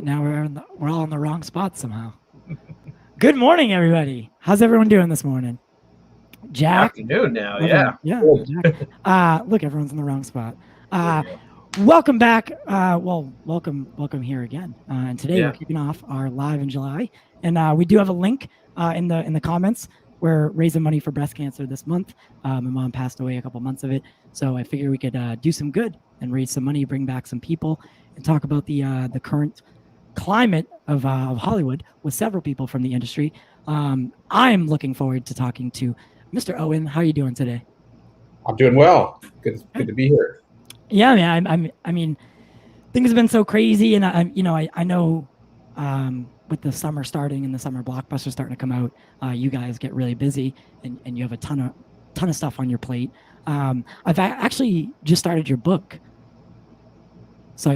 Now we're all in the wrong spot somehow. Good morning, everybody. How's everyone doing this morning? Jack. Afternoon now, everyone, Jack. Look, everyone's in the wrong spot. Welcome back. Welcome here again. And today we're kicking off our live in July, and we do have a link in the comments. We're raising money for breast cancer this month. My mom passed away a couple months of it, so I figured we could do some good and raise some money, bring back some people, and talk about the current climate of Hollywood with several people from the industry. I'm looking forward to talking to Mr. Owen. How are you doing today? I'm doing well. Good to be here. Yeah, man. I mean, things have been so crazy, and I know with the summer starting and the summer blockbusters starting to come out, you guys get really busy, and you have a ton of stuff on your plate. I've actually just started your book, so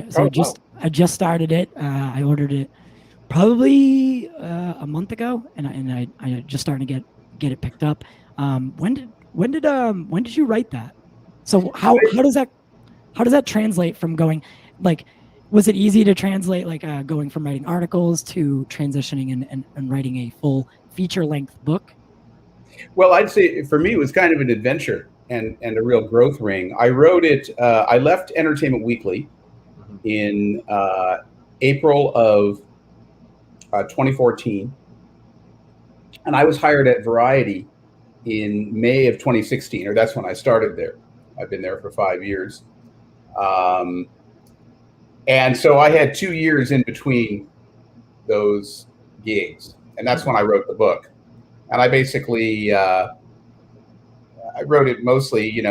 I just started it. I ordered it probably a month ago, and I just starting to get it picked up. When did you write that? So how does that translate from going, like, was it easy to translate, like going from writing articles to transitioning and writing a full feature-length book? Well, I'd say for me it was kind of an adventure and a real growth ring. I wrote it. I left Entertainment Weekly in April of 2014, and I was hired at Variety in May of 2016, or that's when I started there. I've been there for 5 years. And so I had 2 years in between those gigs, and that's when I wrote the book. And I basically, I wrote it mostly, in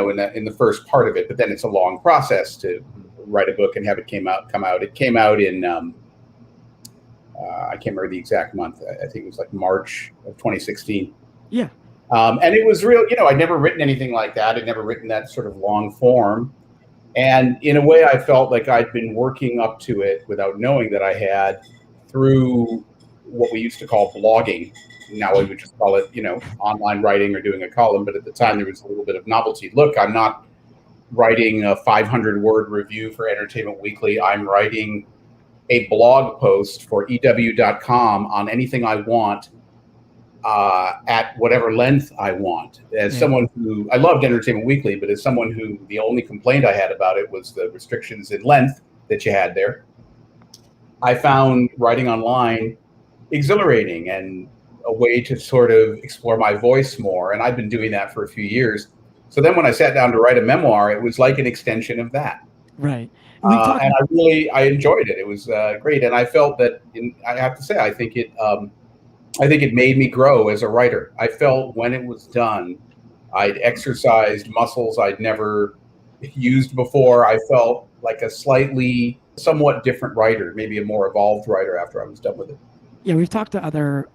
the first part of it, but then it's a long process to write a book and have it come out. It came out in, I can't remember the exact month. I think it was like March of 2016. Yeah. And it was real, I'd never written anything like that. I'd never written that sort of long form. And in a way, I felt like I'd been working up to it without knowing that I had, through what we used to call blogging. Now we would just call it, online writing or doing a column. But at the time, there was a little bit of novelty. Look, I'm not writing a 500-word review for Entertainment Weekly. I'm writing a blog post for EW.com on anything I want, at whatever length I want. As someone who, I loved Entertainment Weekly, but as someone who the only complaint I had about it was the restrictions in length that you had there, I found writing online exhilarating and a way to sort of explore my voice more. And I've been doing that for a few years. So then when I sat down to write a memoir, it was like an extension of that. Right. And I enjoyed it. It was great. And I felt that, I have to say, I think it made me grow as a writer. I felt when it was done, I'd exercised muscles I'd never used before. I felt like a somewhat different writer, maybe a more evolved writer after I was done with it. Yeah, we've talked to other,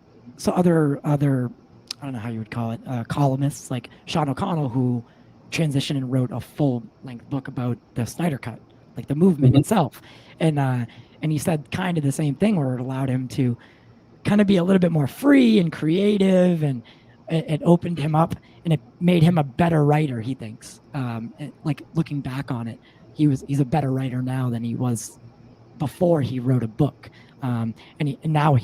I don't know how you would call it, columnists like Sean O'Connell, who transitioned and wrote a full-length book about the Snyder Cut, like the movement itself. And he said kind of the same thing, where it allowed him to kind of be a little bit more free and creative, and it opened him up, and it made him a better writer, he thinks. Like, looking back on it, he's a better writer now than he was before he wrote a book. And now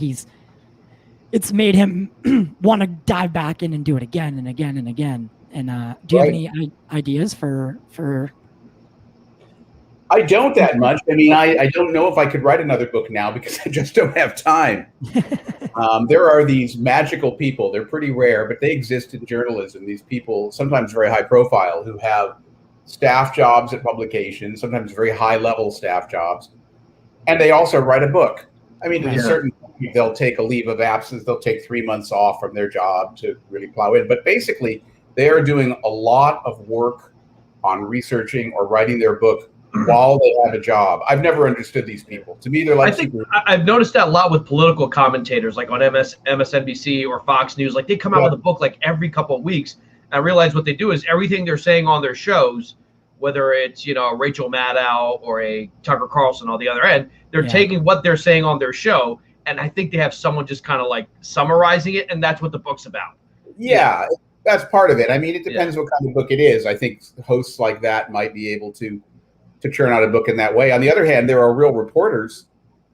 it's made him want to dive back in and do it again and again and again. And do you have any ideas for? I don't that much. I mean, I don't know if I could write another book now because I just don't have time. There are these magical people. They're pretty rare, but they exist in journalism. These people, sometimes very high profile, who have staff jobs at publications, sometimes very high level staff jobs. And they also write a book. I mean, to a certain point, they'll take a leave of absence. They'll take 3 months off from their job to really plow in. But basically, they are doing a lot of work on researching or writing their book while they have a job. I've never understood these people. To me, they're like... I think I've noticed that a lot with political commentators, like on MSNBC or Fox News. Like, they come out with a book like every couple of weeks. And I realize what they do is everything they're saying on their shows, whether it's, Rachel Maddow or a Tucker Carlson on the other end, they're taking what they're saying on their show, and I think they have someone just kind of like summarizing it, and that's what the book's about. Yeah, that's part of it. I mean, it depends what kind of book it is. I think hosts like that might be able to churn out a book in that way. On the other hand, there are real reporters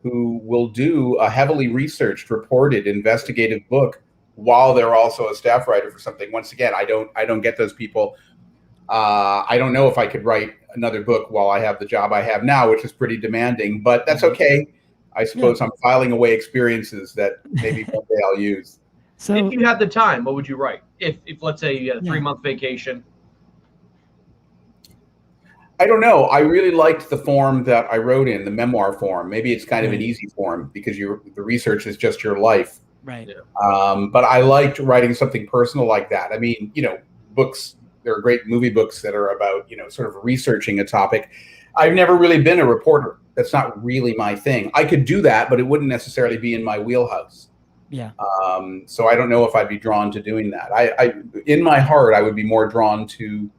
who will do a heavily researched, reported, investigative book while they're also a staff writer for something. Once again, I don't get those people. I don't know if I could write another book while I have the job I have now, which is pretty demanding, but that's okay. I suppose I'm filing away experiences that maybe one day I'll use. So if you had the time, what would you write? If let's say you had a 3-month vacation. I don't know. I really liked the form that I wrote in, the memoir form. Maybe it's kind of an easy form because the research is just your life. Right. But I liked writing something personal like that. I mean, books, there are great movie books that are about, sort of researching a topic. I've never really been a reporter. That's not really my thing. I could do that, but it wouldn't necessarily be in my wheelhouse. Yeah. So I don't know if I'd be drawn to doing that. I in my heart, I would be more drawn to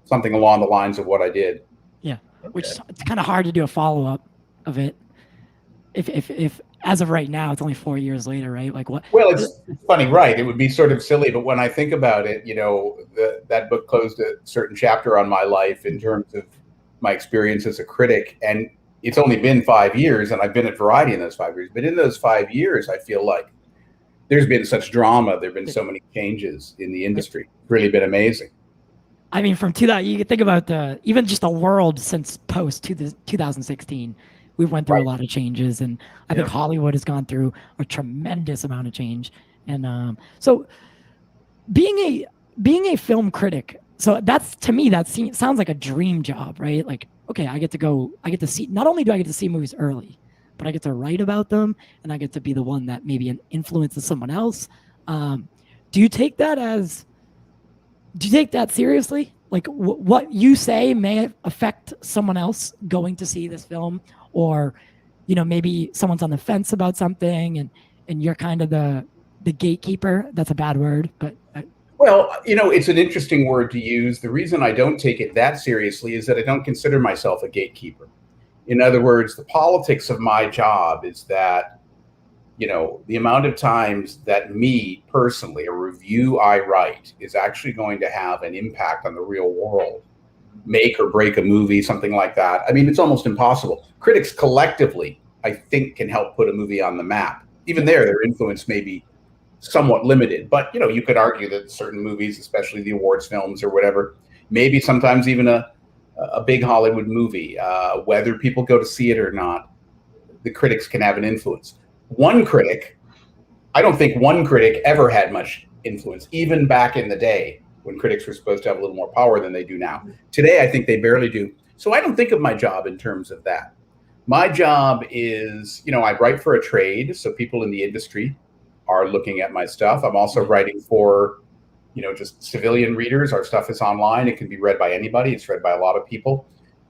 something along the lines of what I did. Yeah. Okay. Which it's kind of hard to do a follow-up of it. If as of right now, it's only 4 years later, right? Like what? Well, it's funny, right? It would be sort of silly, but when I think about it, that book closed a certain chapter on my life in terms of my experience as a critic, and it's only been 5 years, and I've been at Variety in those 5 years. But in those 5 years, I feel like there's been such drama. There've been so many changes in the industry. It's really been amazing. I mean, from you can think about even just the world since post 2016. We went through a lot of changes, and I think Hollywood has gone through a tremendous amount of change. And so, being a film critic, so that's, to me, sounds like a dream job, right? Like, okay, I get to see. Not only do I get to see movies early, but I get to write about them, and I get to be the one that maybe influences someone else. Do you take that seriously? Like what you say may affect someone else going to see this film, or maybe someone's on the fence about something, and you're kind of the gatekeeper. That's a bad word, but well, it's an interesting word to use. The reason I don't take it that seriously is that I don't consider myself a gatekeeper. In other words, the politics of my job is that the amount of times that me personally, a review I write is actually going to have an impact on the real world, make or break a movie, something like that. I mean, it's almost impossible. Critics collectively, I think, can help put a movie on the map. Even their influence may be somewhat limited, but you could argue that certain movies, especially the awards films or whatever, maybe sometimes even a big Hollywood movie, whether people go to see it or not, the critics can have an influence. I don't think one critic ever had much influence, even back in the day when critics were supposed to have a little more power than they do now. Today, I think they barely do. So I don't think of my job in terms of that. My job is, I write for a trade, so people in the industry are looking at my stuff. I'm also writing for, just civilian readers. Our stuff is online. It can be read by anybody. It's read by a lot of people.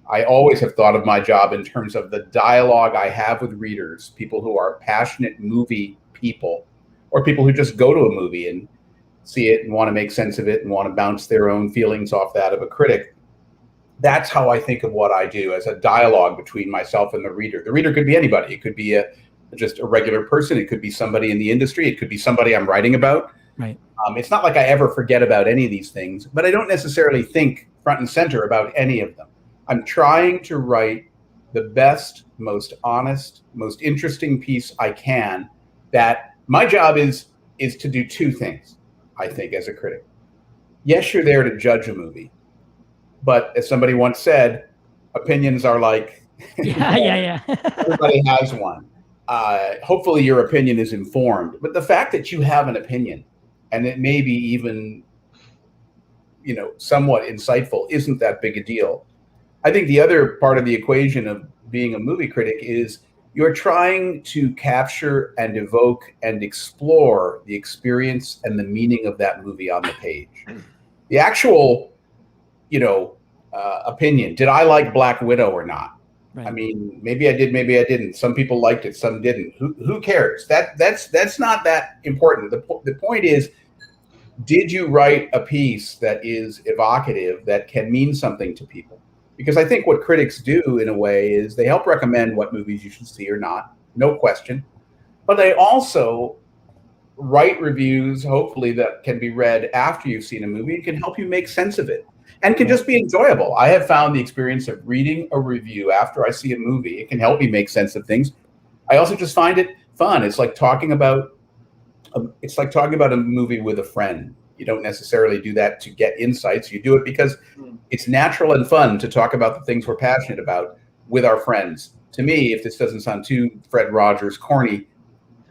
I always have thought of my job in terms of the dialogue I have with readers, people who are passionate movie people, or people who just go to a movie and see it and want to make sense of it and want to bounce their own feelings off that of a critic. That's how I think of what I do, as a dialogue between myself and the reader. The reader could be anybody. It could be just a regular person. It could be somebody in the industry. It could be somebody I'm writing about. Right. It's not like I ever forget about any of these things, but I don't necessarily think front and center about any of them. I'm trying to write the best, most honest, most interesting piece I can. That my job is to do two things, I think, as a critic. Yes, you're there to judge a movie, but as somebody once said, opinions are like yeah. Everybody has one. Hopefully your opinion is informed, but the fact that you have an opinion and it may be even somewhat insightful isn't that big a deal. I think the other part of the equation of being a movie critic is you're trying to capture and evoke and explore the experience and the meaning of that movie on the page. The actual, opinion, did I like Black Widow or not? Right. I mean, maybe I did, maybe I didn't. Some people liked it, some didn't. Who cares? That's not that important. The point is, did you write a piece that is evocative, that can mean something to people? Because I think what critics do, in a way, is they help recommend what movies you should see or not, no question. But they also write reviews, hopefully, that can be read after you've seen a movie and can help you make sense of it and can just be enjoyable. I have found the experience of reading a review after I see a movie, it can help me make sense of things, I also just find it fun. It's like talking about a movie with a friend. You don't necessarily do that to get insights. You do it because it's natural and fun to talk about the things we're passionate about with our friends. To me, if this doesn't sound too Fred Rogers corny,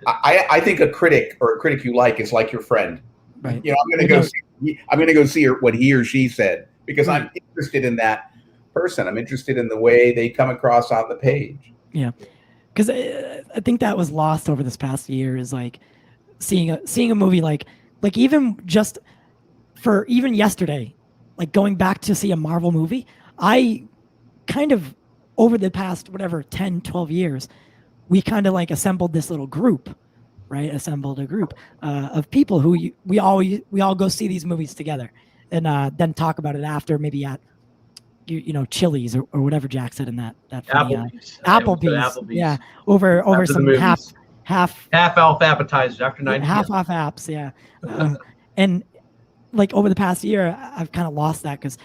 I think a critic or a critic you like is like your friend. Right. You know, I'm going to go see what he or she said, because I'm interested in that person. I'm interested in the way they come across on the page. Yeah, because I think that was lost over this past year, is like seeing a movie like even just for even yesterday, like going back to see a Marvel movie. I kind of, over the past whatever 10, 12 years, we kind of like assembled this little group, right? Assembled a group of people who we all go see these movies together, and then talk about it after, maybe at Chili's or whatever Jack said in that funny, Applebee's. Yeah, over some half off appetizers after 9 half off apps. Yeah, and like over the past year, I've kind of lost that, because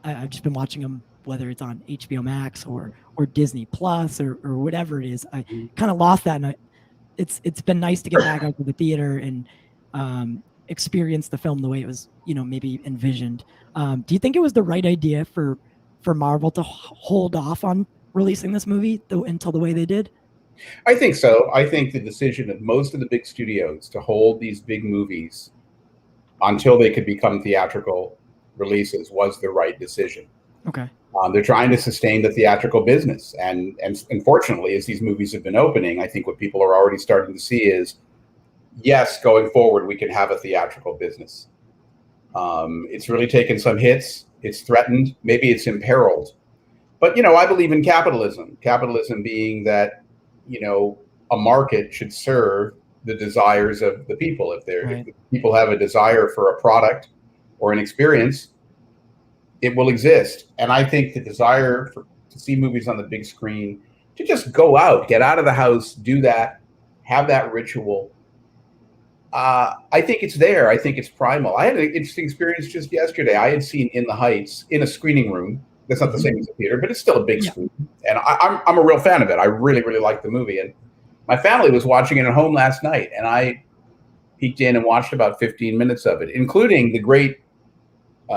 I've just been watching them, whether it's on HBO Max or Disney Plus or whatever it is. I kind of lost that, and it's been nice to get back out to the theater and experience the film the way it was, maybe envisioned. Do you think it was the right idea for Marvel to hold off on releasing this movie until the way they did? I think so. I think the decision of most of the big studios to hold these big movies until they could become theatrical releases was the right decision. Okay. They're trying to sustain the theatrical business. And unfortunately, as these movies have been opening, I think what people are already starting to see is, yes, going forward, we can have a theatrical business. It's really taken some hits. It's threatened. Maybe it's imperiled. But, I believe in capitalism. Capitalism being that, a market should serve the desires of the people. If people have a desire for a product or an experience, it will exist. And I think the desire to see movies on the big screen, to just go out, get out of the house, do that, have that ritual, I think it's there. I think it's primal. I had an interesting experience just yesterday. I had seen In the Heights in a screening room. That's not the same as a theater, but it's still a big screen. And I'm a real fan of it. I really, really like the movie. And my family was watching it at home last night, and I peeked in and watched about 15 minutes of it, including the great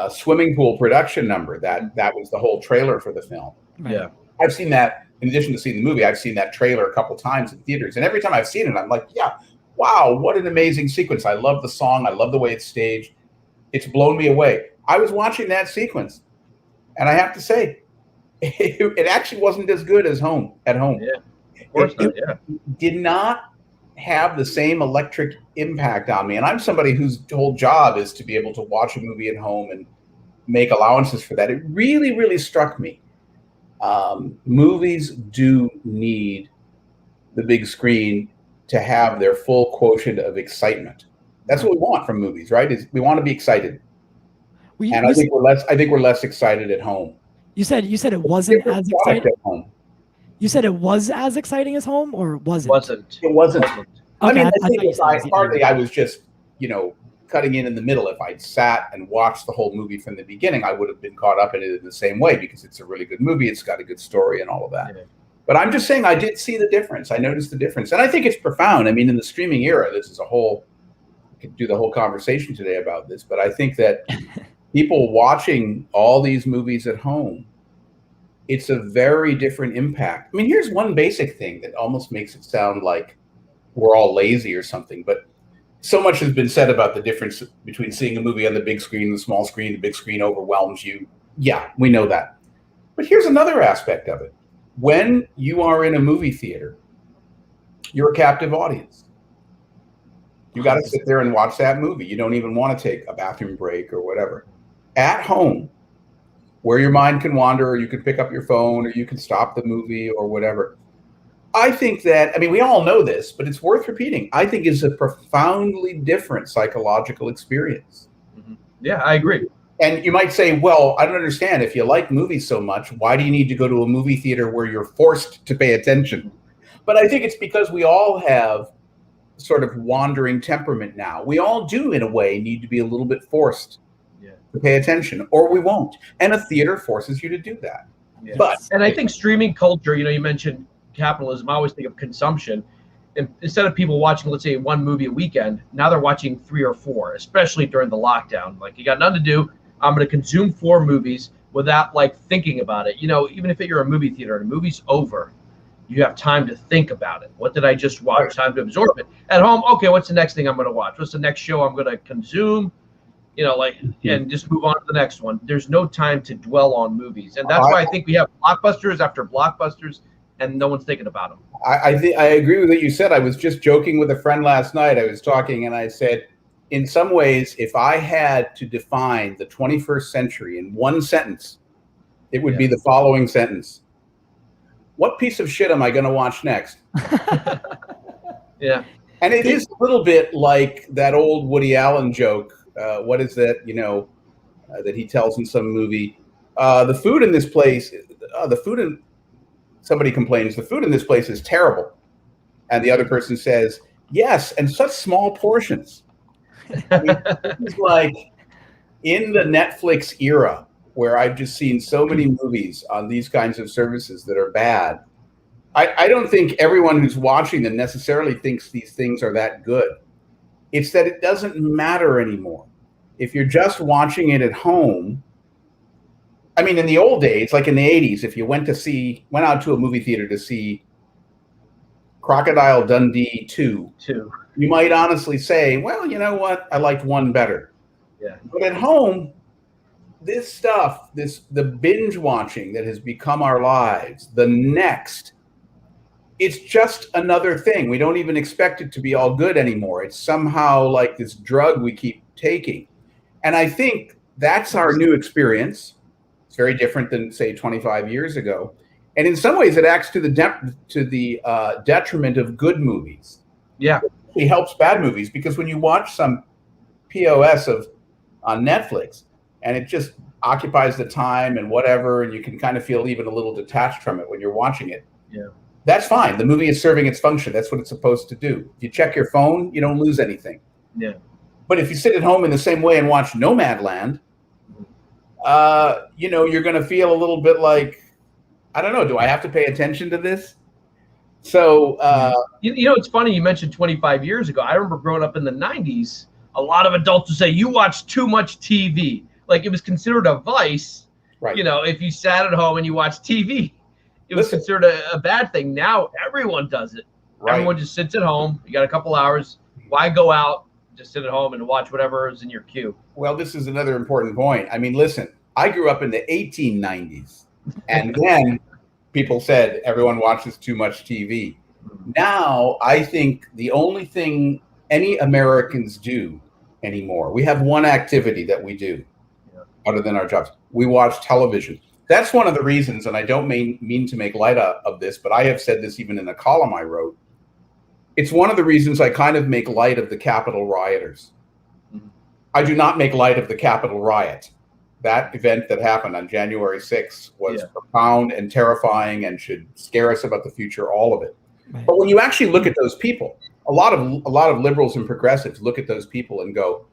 swimming pool production number. That was the whole trailer for the film. Yeah. I've seen that, in addition to seeing the movie, I've seen that trailer a couple times in theaters. And every time I've seen it, I'm like, yeah, wow, what an amazing sequence. I love the song. I love the way it's staged. It's blown me away. I was watching that sequence, and I have to say, it actually wasn't as good as at home. Yeah, of course not. Yeah. It did not have the same electric impact on me. And I'm somebody whose whole job is to be able to watch a movie at home and make allowances for that. It really, really struck me. Movies do need the big screen to have their full quotient of excitement. That's what we want from movies, right? Is we want to be excited. I think we're less excited at home. You said it wasn't as exciting at home. You said it was as exciting as home, or was it? It wasn't. Okay, I mean, I was just, cutting in the middle. If I'd sat and watched the whole movie from the beginning, I would have been caught up in it in the same way, because it's a really good movie. It's got a good story and all of that. Yeah. But I'm just saying, I did see the difference. I noticed the difference. And I think it's profound. I mean, in the streaming era, we could do the whole conversation today about this, but I think that people watching all these movies at home, it's a very different impact. I mean, here's one basic thing that almost makes it sound like we're all lazy or something, but so much has been said about the difference between seeing a movie on the big screen and the small screen. The big screen overwhelms you. Yeah, we know that. But here's another aspect of it. When you are in a movie theater, you're a captive audience. You got to sit there and watch that movie. You don't even want to take a bathroom break or whatever. At home, where your mind can wander, or you can pick up your phone, or you can stop the movie or whatever. I think that, we all know this, but it's worth repeating. I think it's a profoundly different psychological experience. Mm-hmm. Yeah, I agree. And you might say, well, I don't understand. If you like movies so much, why do you need to go to a movie theater where you're forced to pay attention? But I think it's because we all have sort of wandering temperament now. We all do, in a way, need to be a little bit forced to pay attention, or we won't. And a theater forces you to do that. Yeah. And I think streaming culture, you mentioned capitalism, I always think of consumption. And instead of people watching, let's say, one movie a weekend, now they're watching 3 or 4, especially during the lockdown. Like, you got nothing to do, I'm going to consume 4 movies without like thinking about it. You know, even if you're a movie theater and the movie's over, you have time to think about it. What did I just watch? Time to absorb it. At home, okay, what's the next thing I'm going to watch? What's the next show I'm going to consume? You know, like, and just move on to the next one. There's no time to dwell on movies. And that's why I think we have blockbusters after blockbusters and no one's thinking about them. I agree with what you said. I was just joking with a friend last night. I was talking and I said, in some ways, if I had to define the 21st century in one sentence, it would be the following sentence. What piece of shit am I going to watch next? Yeah. And it is a little bit like that old Woody Allen joke. What is that, you know, that he tells in some movie? The food in this place, somebody complains, the food in this place is terrible. And the other person says, yes, and such small portions. I mean, it's like in the Netflix era where I've just seen so many movies on these kinds of services that are bad. I don't think everyone who's watching them necessarily thinks these things are that good. It's that it doesn't matter anymore. If you're just watching it at home, I mean, in the old days, like in the 80s, if you went out to a movie theater to see Crocodile Dundee 2, you might honestly say, well, you know what? I liked 1 better. Yeah. But at home, this stuff, the binge watching that has become our lives, the next, it's just another thing. We don't even expect it to be all good anymore. It's somehow like this drug we keep taking. And I think that's our new experience. It's very different than, say, 25 years ago. And in some ways, it acts to the detriment of good movies. Yeah. It helps bad movies because when you watch some POS on Netflix and it just occupies the time and whatever, and you can kind of feel even a little detached from it when you're watching it. Yeah. That's fine. The movie is serving its function. That's what it's supposed to do. If you check your phone, you don't lose anything. Yeah. But if you sit at home in the same way and watch Nomadland, you know, you're going to feel a little bit like, I don't know, do I have to pay attention to this? So, you know, it's funny you mentioned 25 years ago. I remember growing up in the 90s, a lot of adults would say, you watch too much TV. Like, it was considered a vice. Right. You know, if you sat at home and you watched TV, it was considered a bad thing. Now everyone does it. Right. Everyone just sits at home. You got a couple hours. Why go out? Just sit at home and watch whatever is in your queue. Well, this is another important point. I mean, listen, I grew up in the 1890s, and then people said everyone watches too much TV. Now, I think the only thing any Americans do anymore, we have one activity that we do other than our jobs. We watch television. That's one of the reasons, and I don't mean to make light of this, but I have said this even in a column I wrote. It's one of the reasons I kind of make light of the Capitol rioters. I do not make light of the Capitol riot. That event that happened on January 6th was profound and terrifying and should scare us about the future, all of it. Right. But when you actually look at those people, a lot of liberals and progressives look at those people and go,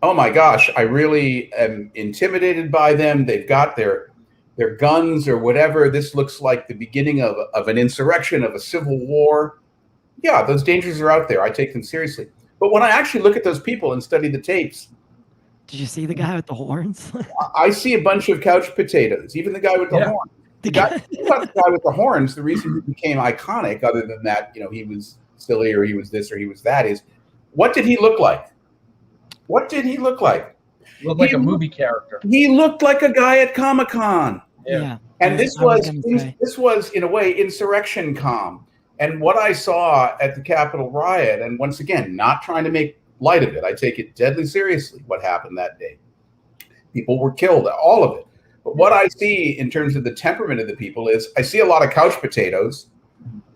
oh my gosh, I really am intimidated by them. They've got their guns or whatever. This looks like the beginning of an insurrection, of a civil war. Yeah, those dangers are out there. I take them seriously. But when I actually look at those people and study the tapes, did you see the guy with the horns? I see a bunch of couch potatoes, even the guy with the horns. The guy with the horns, the reason he became iconic, other than that, you know, he was silly or he was this or he was that, is what did he look like? What did he look like? Looked like a movie character. He looked like a guy at Comic-Con. Yeah. And this was, in a way, insurrection com. And what I saw at the Capitol riot, and once again, not trying to make light of it, I take it deadly seriously, what happened that day. People were killed, all of it. But what I see in terms of the temperament of the people is I see a lot of couch potatoes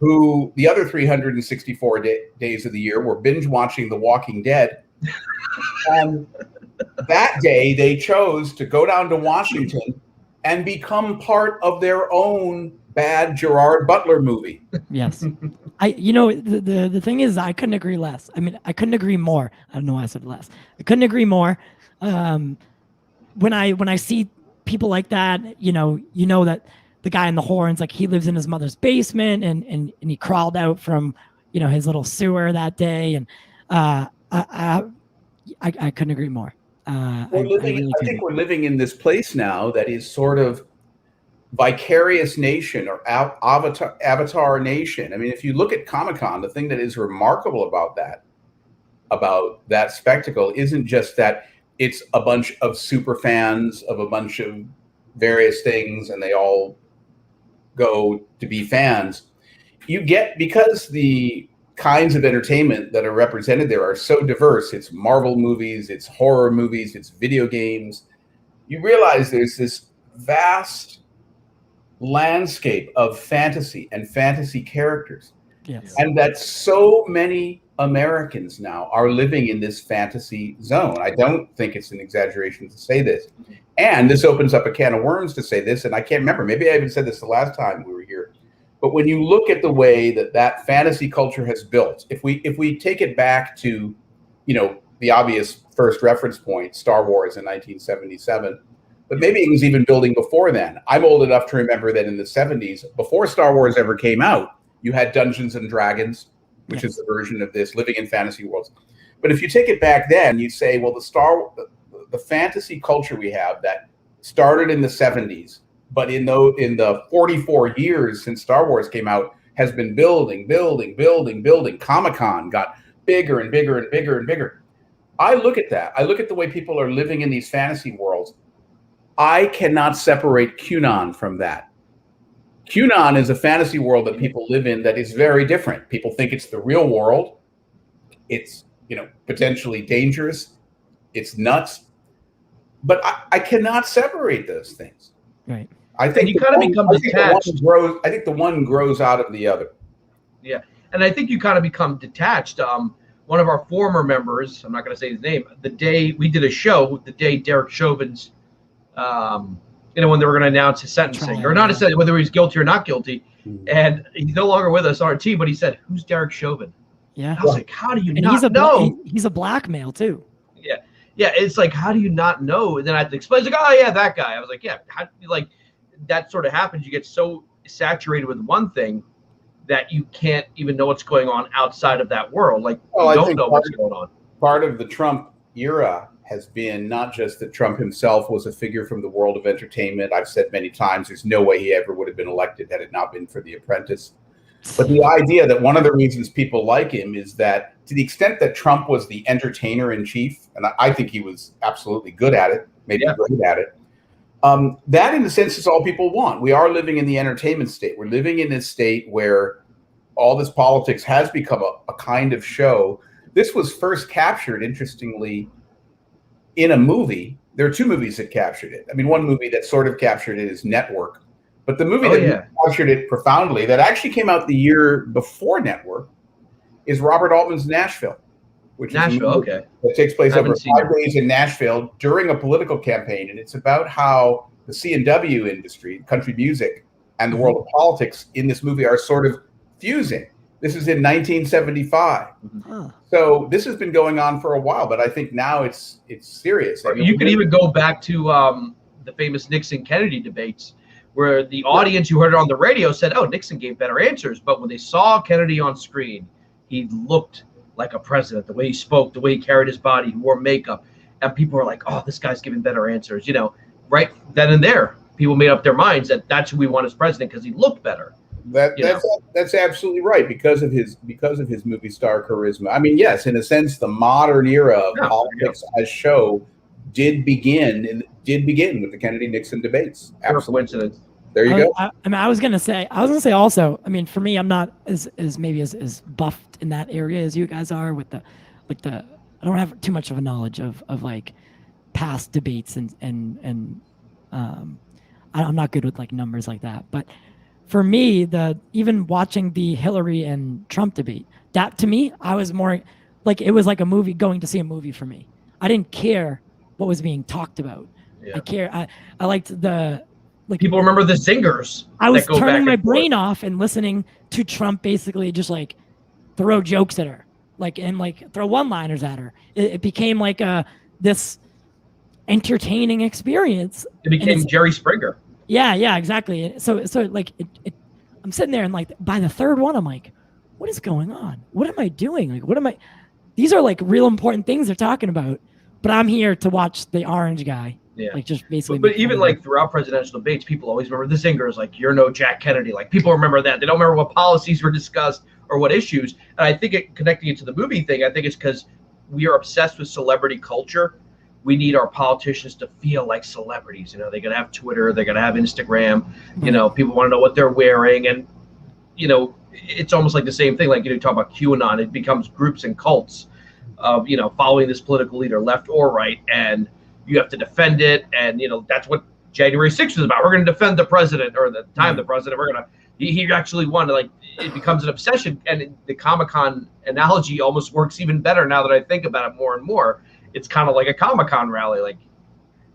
who the other 364 days of the year were binge watching The Walking Dead. And that day they chose to go down to Washington and become part of their own bad Gerard Butler movie. Yes. The thing is, I couldn't agree less. I mean, I couldn't agree more. I don't know why I said less. I couldn't agree more. When I see people like that, you know that the guy in the horns, like he lives in his mother's basement and he crawled out from, you know, his little sewer that day. And I couldn't agree more. I think we're living in this place now that is sort of vicarious nation or avatar nation. I mean, if you look at Comic-Con, the thing that is remarkable about that spectacle isn't just that it's a bunch of super fans of a bunch of various things and they all go to be fans. You get, because the kinds of entertainment that are represented there are so diverse. It's Marvel movies, it's horror movies, it's video games. You realize there's this vast landscape of fantasy and fantasy characters. Yes. And that so many Americans now are living in this fantasy zone. I don't think it's an exaggeration to say this. And this opens up a can of worms to say this, and I can't remember. Maybe I even said this the last time we were here. But when you look at the way that fantasy culture has built, if we take it back to, you know, the obvious first reference point, Star Wars in 1977, but maybe it was even building before then. I'm old enough to remember that in the 70s, before Star Wars ever came out, you had Dungeons and Dragons, which is the version of this, living in fantasy worlds. But if you take it back then, you say, well, the fantasy culture we have that started in the 70s, but in the 44 years since Star Wars came out, has been building. Comic-Con got bigger and bigger and bigger and bigger. I look at that. I look at the way people are living in these fantasy worlds. I cannot separate QAnon from that. QAnon is a fantasy world that people live in that is very different. People think it's the real world. It's, you know, potentially dangerous. It's nuts. But I cannot separate those things. Right. I think you kind of become detached. I think the one grows out of the other. Yeah, and I think you kind of become detached. One of our former members, I'm not going to say his name, the day we did a show, the day Derek Chauvin's, you know, when they were going to announce his sentencing, or not his sentencing, whether he was guilty or not guilty, and he's no longer with us on our team, but he said, "Who's Derek Chauvin?" Yeah. I was like, "How do you and not know?" He's a black male too. Yeah, yeah. It's like, how do you not know? And then I had to explain. It's like, oh yeah, that guy. I was like, yeah. How, like, that sort of happens. You get so saturated with one thing that you can't even know what's going on outside of that world. Like, you don't know what's going on. Part of the Trump era has been not just that Trump himself was a figure from the world of entertainment. I've said many times, there's no way he ever would have been elected had it not been for The Apprentice. But the idea that one of the reasons people like him is that, to the extent that Trump was the entertainer in chief, and I think he was absolutely good at it, maybe great at it, that in a sense is all people want. We are living in the entertainment state. We're living in this state where all this politics has become a kind of show. This was first captured, interestingly, in a movie. There are two movies that captured it. I mean, one movie that sort of captured it is Network, but the movie that captured it profoundly, that actually came out the year before Network, is Robert Altman's Nashville, which is a movie that takes place over 5 days in Nashville during a political campaign, and it's about how the C&W industry, country music, and the world of politics in this movie are sort of fusing. This is in 1975. So this has been going on for a while, but I think now it's serious. I mean, you could even go back to the famous Nixon-Kennedy debates, where the audience who heard it on the radio said, oh, Nixon gave better answers. But when they saw Kennedy on screen, he looked like a president, the way he spoke, the way he carried his body, he wore makeup. And people were like, oh, this guy's giving better answers. You know, right then and there, people made up their minds that that's who we want as president because he looked better. That's absolutely right, because of his movie star charisma. I mean, yes, in a sense, the modern era of politics as show did begin with the Kennedy-Nixon debates. Absolutely. Coincidence. There you go. I was gonna say also. I mean, for me, I'm not as buffed in that area as you guys are with the. I don't have too much of a knowledge of like past debates and I'm not good with like numbers like that, but. For me, even watching the Hillary and Trump debate, that to me, I was more like it was like a movie, going to see a movie for me. I didn't care what was being talked about. Yeah. I liked people remember the zingers. I was turning my brain off and listening to Trump basically just like throw jokes at her, and throw one-liners at her. It became like this entertaining experience. It became Jerry Springer. Yeah, exactly. So like I'm sitting there and like by the third one, I'm like, what is going on? What am I doing? Like, what am I? These are like real important things they're talking about, but I'm here to watch the orange guy. Yeah. Like just basically. But even like throughout presidential debates, people always remember the zingers, like you're no Jack Kennedy. Like people remember that. They don't remember what policies were discussed or what issues. And I think connecting it to the movie thing, I think it's because we are obsessed with celebrity culture. We need our politicians to feel like celebrities. You know, they're gonna have Twitter, they're gonna have Instagram. You know, people want to know what they're wearing, and you know, it's almost like the same thing. Like you talk about QAnon, it becomes groups and cults of following this political leader, left or right, and you have to defend it. And that's what January 6th was about. We're going to defend the president, or the time the president. We're going to. He actually won. Like it becomes an obsession, and the Comic-Con analogy almost works even better now that I think about it more and more. It's kind of like a Comic-Con rally. Like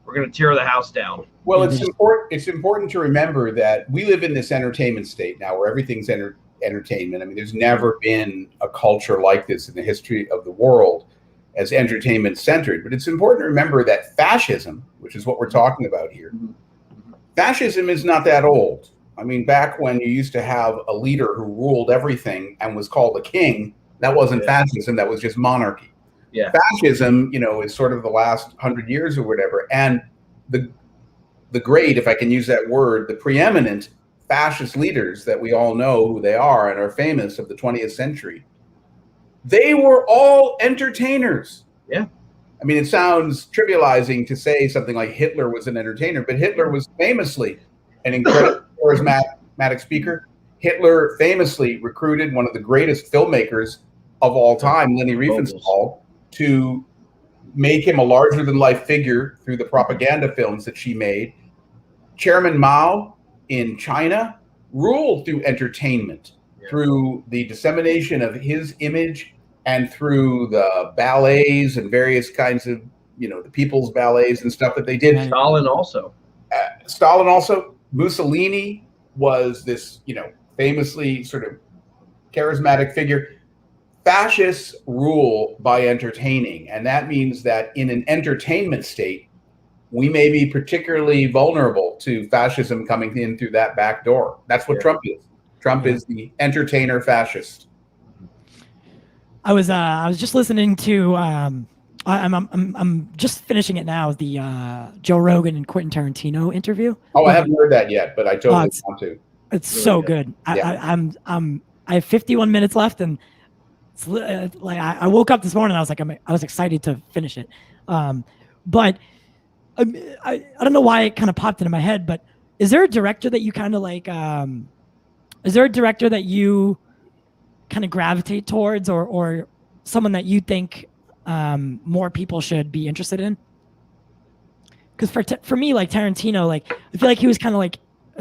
we're going to tear the house down. Well, it's important. It's important to remember that we live in this entertainment state now, where everything's entertainment. I mean, there's never been a culture like this in the history of the world as entertainment centered. But it's important to remember that fascism, which is what we're talking about here, fascism is not that old. I mean, back when you used to have a leader who ruled everything and was called a king, that wasn't fascism, that was just monarchy. Yeah. Fascism, is sort of the last 100 years or whatever. And the great, if I can use that word, the preeminent fascist leaders that we all know who they are and are famous of the 20th century, they were all entertainers. Yeah. I mean, it sounds trivializing to say something like Hitler was an entertainer, but Hitler was famously an incredible charismatic speaker. Hitler famously recruited one of the greatest filmmakers of all time, Leni Riefenstahl, to make him a larger-than-life figure through the propaganda films that she made. Chairman Mao in China ruled through entertainment, through the dissemination of his image and through the ballets and various kinds of, the people's ballets and stuff that they did. Stalin also. Mussolini was this, famously sort of charismatic figure. Fascists rule by entertaining, and that means that in an entertainment state, we may be particularly vulnerable to fascism coming in through that back door. That's what Trump is. Trump is the entertainer fascist. I was just listening to I'm just finishing it now, the Joe Rogan and Quentin Tarantino interview. Oh, I haven't heard that yet, but I totally want to. It's really so good. I have 51 minutes left, and it's like I woke up this morning. I was like, I was excited to finish it, but I don't know why it kind of popped into my head. But is there a director that you kind of like? Is there a director that you kind of gravitate towards, or someone that you think more people should be interested in? Because for me, like Tarantino, like I feel like he was kind of like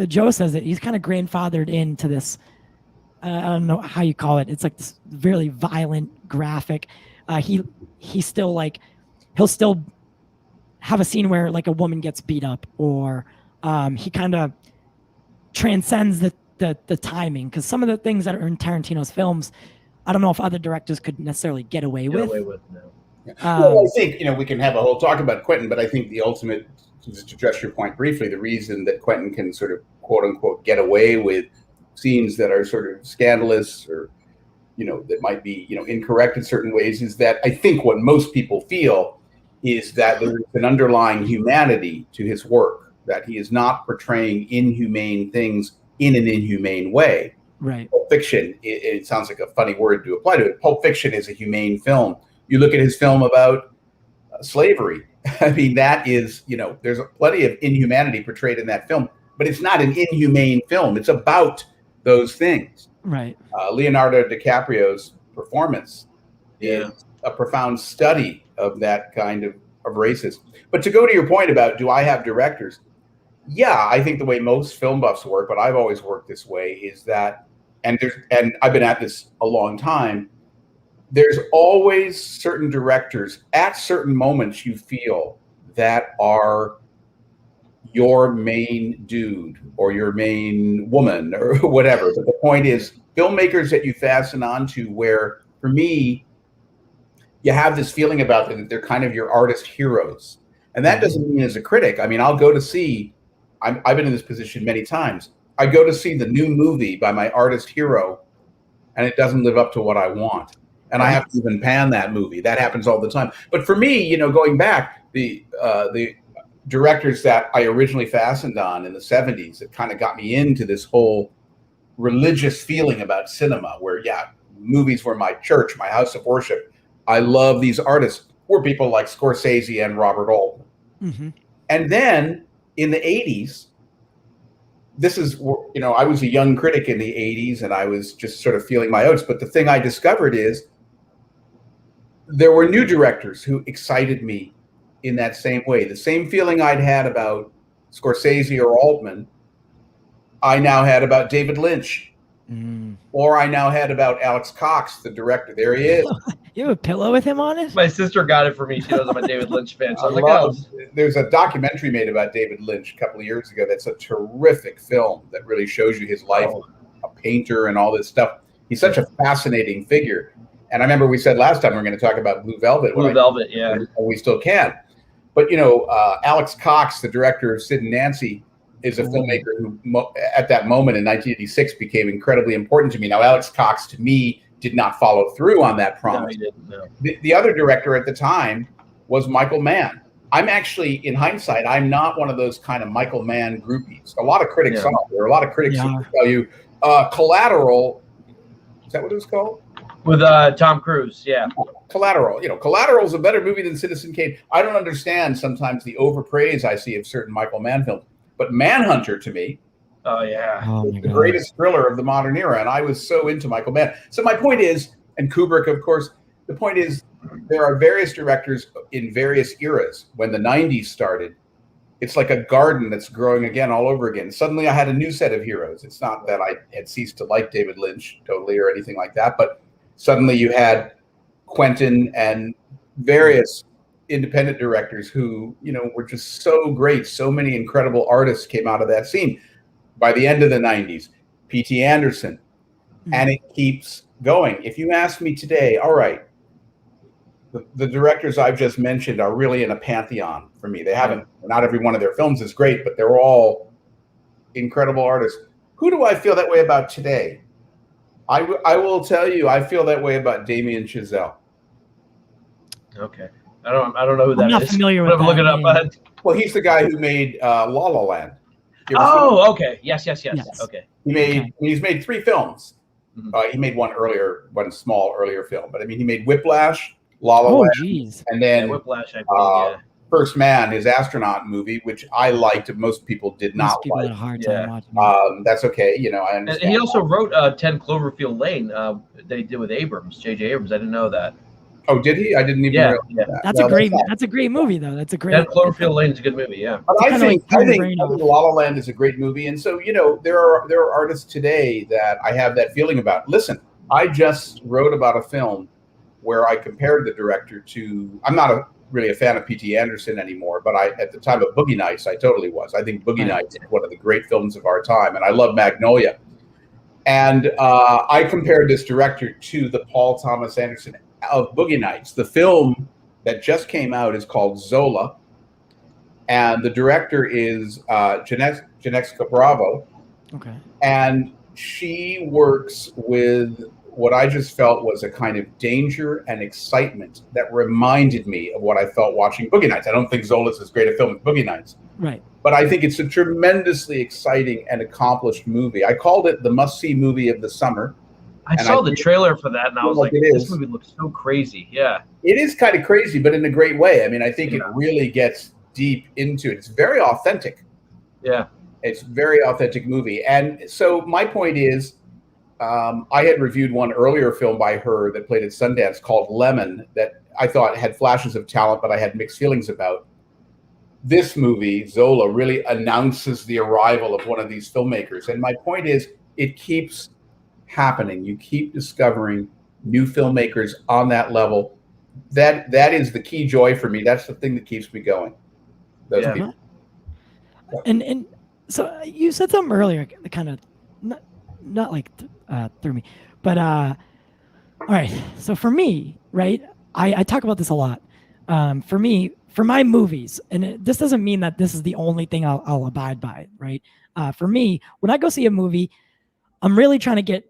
Joe says it. He's kind of grandfathered into this. I don't know how you call it. It's like this really violent, graphic. He still like he'll still have a scene where like a woman gets beat up, or he kind of transcends the timing, because some of the things that are in Tarantino's films, I don't know if other directors could necessarily get away with. No. Well, I think we can have a whole talk about Quentin, but I think the ultimate, just to address your point briefly, the reason that Quentin can sort of quote unquote get away with scenes that are sort of scandalous or that might be incorrect in certain ways is that I think what most people feel is that there's an underlying humanity to his work, that he is not portraying inhumane things in an inhumane way. Right. Pulp Fiction, it sounds like a funny word to apply to it. Pulp Fiction is a humane film. You look at his film about slavery. I mean, that is, there's plenty of inhumanity portrayed in that film, but it's not an inhumane film. It's about those things. Right. Leonardo DiCaprio's performance is a profound study of that kind of racism. But to go to your point about, do I have directors? Yeah, I think the way most film buffs work, but I've always worked this way, is that, and I've been at this a long time, there's always certain directors at certain moments you feel that are your main dude or your main woman or whatever. But the point is, filmmakers that you fasten onto, where for me, you have this feeling about them that they're kind of your artist heroes. And that doesn't mean as a critic. I mean, I'll go to see I've been in this position many times. I go to see the new movie by my artist hero, and it doesn't live up to what I want, and I have to even pan that movie. That happens all the time. But for me, you know, going back, the directors that I originally fastened on in the 70s that kind of got me into this whole religious feeling about cinema, where movies were my church, my house of worship. I love these artists, were people like Scorsese and Robert Altman. Mm-hmm. And then in the 80s, this is, you know, I was a young critic in the 80s and I was just sort of feeling my oats. But the thing I discovered is there were new directors who excited me in that same way. The same feeling I'd had about Scorsese or Altman, I now had about David Lynch. Or I now had about Alex Cox, the director. There he is. You have a pillow with him on it? My sister got it for me. She knows I'm a David Lynch fan. So I was like, there's a documentary made about David Lynch a couple of years ago that's a terrific film that really shows you his life, a painter and all this stuff. He's such a fascinating figure. And I remember we said last time we're going to talk about Blue Velvet. Blue Velvet, yeah. We still can. But, you know, Alex Cox, the director of Sid and Nancy, is a filmmaker who at that moment in 1986 became incredibly important to me. Now, Alex Cox, to me, did not follow through on that promise. No, he didn't, no. The other director at the time was Michael Mann. I'm actually, in hindsight, I'm not one of those kind of Michael Mann groupies. A lot of critics are. There are a lot of critics who tell you Collateral, is that what it was called? With Tom Cruise, yeah. Collateral. You know, Collateral is a better movie than Citizen Kane. I don't understand sometimes the overpraise I see of certain Michael Mann films. But Manhunter, to me, is the greatest thriller of the modern era. And I was so into Michael Mann. So my point is, and Kubrick, of course, the point is there are various directors in various eras. When the 90s started, it's like a garden that's growing again all over again. Suddenly I had a new set of heroes. It's not that I had ceased to like David Lynch totally or anything like that, but suddenly you had Quentin and various independent directors who, you know, were just so great. So many incredible artists came out of that scene. By the end of the 90s, P.T. Anderson, and it keeps going. If you ask me today, all right, the directors I've just mentioned are really in a pantheon for me. They haven't, not every one of their films is great, but they're all incredible artists. Who do I feel that way about today? I will tell you, I feel that way about Damien Chazelle. Okay. I don't know who that is. I'm not familiar with that. Look it up. Well, he's the guy who made La La Land. Oh, okay. Yes. Okay. He's made 3 films. He made one small earlier film, but I mean, he made Whiplash, La La Land, and then Whiplash. First Man, his astronaut movie, which I liked, most people did not like. Had a hard time watching. That's okay, you know. I understand. And he also wrote 10 Cloverfield Lane that he did with Abrams, J.J. Abrams. I didn't know that. Oh, did he? I didn't even realize that. That's a great movie, though. That's a great. 10 Cloverfield Lane is a good movie, yeah. But I think La La Land is a great movie, and so, you know, there are artists today that I have that feeling about. Listen, I just wrote about a film where I compared the director to. I'm not really a fan of P.T. Anderson anymore, but at the time of Boogie Nights, I totally was. I think Boogie Nights is one of the great films of our time, and I love Magnolia. And I compared this director to the Paul Thomas Anderson of Boogie Nights. The film that just came out is called Zola, and the director is Janeska Bravo. Okay. And she works with what I just felt was a kind of danger and excitement that reminded me of what I felt watching Boogie Nights. I don't think Zola's as great a film as Boogie Nights. Right. But I think it's a tremendously exciting and accomplished movie. I called it the must-see movie of the summer. I saw the trailer for that, and I was like, this movie looks so crazy. Yeah. It is kind of crazy, but in a great way. I mean, I think it really gets deep into it. It's very authentic. Yeah. It's a very authentic movie. And so my point is, I had reviewed one earlier film by her that played at Sundance called Lemon that I thought had flashes of talent, but I had mixed feelings about. This movie, Zola, really announces the arrival of one of these filmmakers. And my point is, it keeps happening. You keep discovering new filmmakers on that level. That is the key joy for me. That's the thing that keeps me going. Those people. And so you said something earlier that kind of not like threw me, but all right. So for me, right, I talk about this a lot. for me, for my movies, and this doesn't mean that this is the only thing I'll abide by, right? For me, when I go see a movie, I'm really trying to get.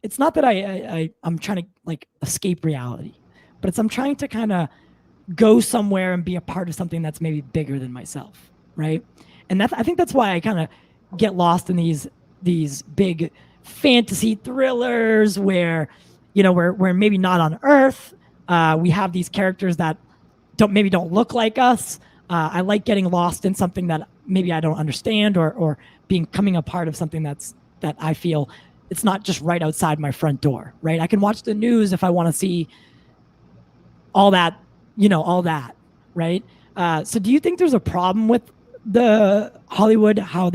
It's not that I'm trying to like escape reality, but it's I'm trying to kind of go somewhere and be a part of something that's maybe bigger than myself, right? And I think that's why I kind of get lost in these big fantasy thrillers where, you know, we're maybe not on Earth. We have these characters that don't look like us. I like getting lost in something that maybe I don't understand, or becoming a part of something that I feel it's not just right outside my front door, right? I can watch the news if I want to see all that, right? So do you think there's a problem with the Hollywood, how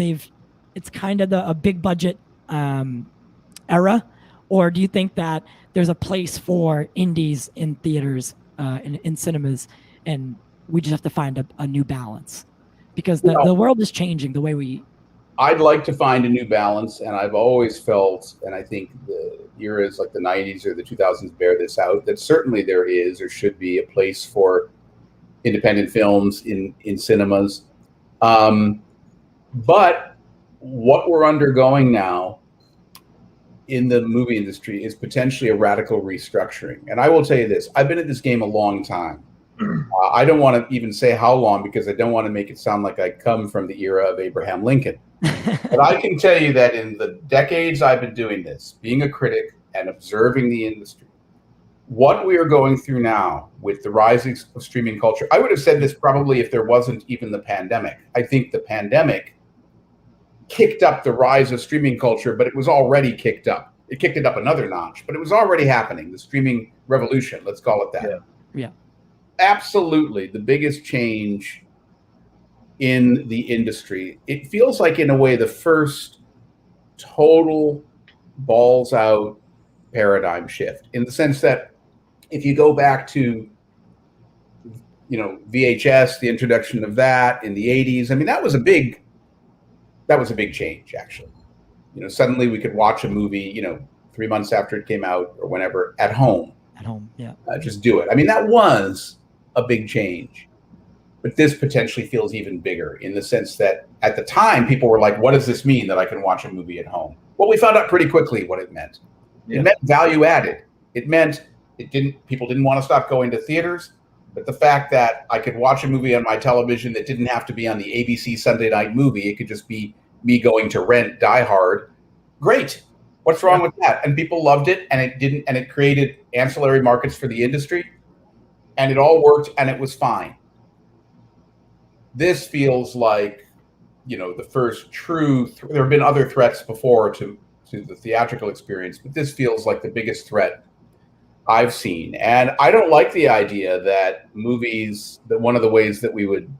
it's kind of a big budget era? Or do you think that there's a place for indies in theaters, in cinemas, and we just have to find a new balance? Because the world is changing the way we... I'd like to find a new balance, and I've always felt, and I think the eras like the 90s or the 2000s bear this out, that certainly there is or should be a place for independent films in cinemas. But what we're undergoing now in the movie industry is potentially a radical restructuring. And I will tell you this, I've been at this game a long time. I don't want to even say how long, because I don't want to make it sound like I come from the era of Abraham Lincoln. But I can tell you that in the decades I've been doing this, being a critic and observing the industry, what we are going through now with the rise of streaming culture, I would have said this probably if there wasn't even the pandemic. I think the pandemic kicked up the rise of streaming culture, but it was already kicked up. It kicked it up another notch, but it was already happening. The streaming revolution, let's call it that. Yeah. Absolutely the biggest change in the industry. It feels like, in a way, the first total balls out paradigm shift, in the sense that if you go back to, VHS, the introduction of that in the 80s, I mean, that was a big change, actually. Suddenly we could watch a movie, 3 months after it came out or whenever, at home. Yeah. Just do it. I mean, that was a big change. But this potentially feels even bigger, in the sense that at the time people were like, what does this mean that I can watch a movie at home? Well, we found out pretty quickly what it meant. Yeah. It meant value added. It meant people didn't want to stop going to theaters, but the fact that I could watch a movie on my television that didn't have to be on the ABC Sunday night movie, it could just be me going to rent Die Hard. Great. What's wrong with that? And people loved it, and it created ancillary markets for the industry, and it all worked, and it was fine. This feels like, the first true. There have been other threats before to the theatrical experience, but this feels like the biggest threat I've seen. And I don't like the idea that one of the ways that we would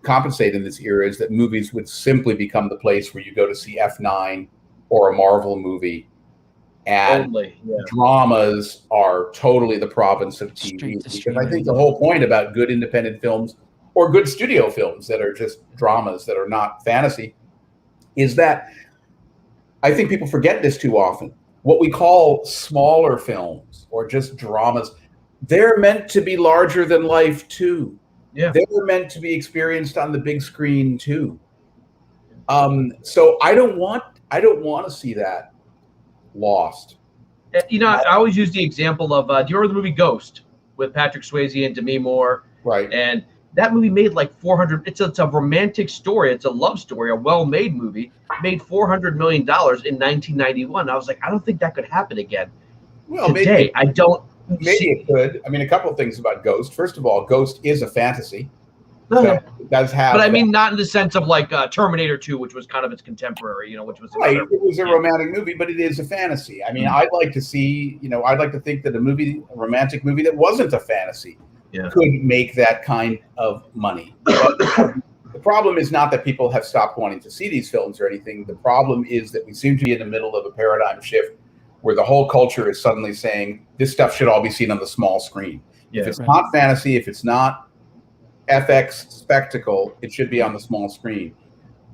compensate in this era is that movies would simply become the place where you go to see F9 or a Marvel movie, and dramas are totally the province of TV. Because I think the whole point about good independent films, or good studio films that are just dramas that are not fantasy, is that I think people forget this too often. What we call smaller films or just dramas, they're meant to be larger than life too. Yeah. They're meant to be experienced on the big screen too. So I don't want to see that lost. I always use the example of, do you remember the movie Ghost with Patrick Swayze and Demi Moore? Right. And that movie made like 400. It's a romantic story. It's a love story, a well-made movie. Made $400 million in 1991. I was like, I don't think that could happen again. Well, today, I don't. Maybe it could. I mean, a couple of things about Ghost. First of all, Ghost is a fantasy. So it does have. But I mean, not in the sense of like Terminator 2, which was kind of its contemporary, which was right. It was a romantic movie, but it is a fantasy. I mean, I'd like to see, I'd like to think that a romantic movie that wasn't a fantasy, could make that kind of money. But the problem is not that people have stopped wanting to see these films or anything. The problem is that we seem to be in the middle of a paradigm shift where the whole culture is suddenly saying this stuff should all be seen on the small screen. If it's not fantasy, if it's not FX spectacle, it should be on the small screen.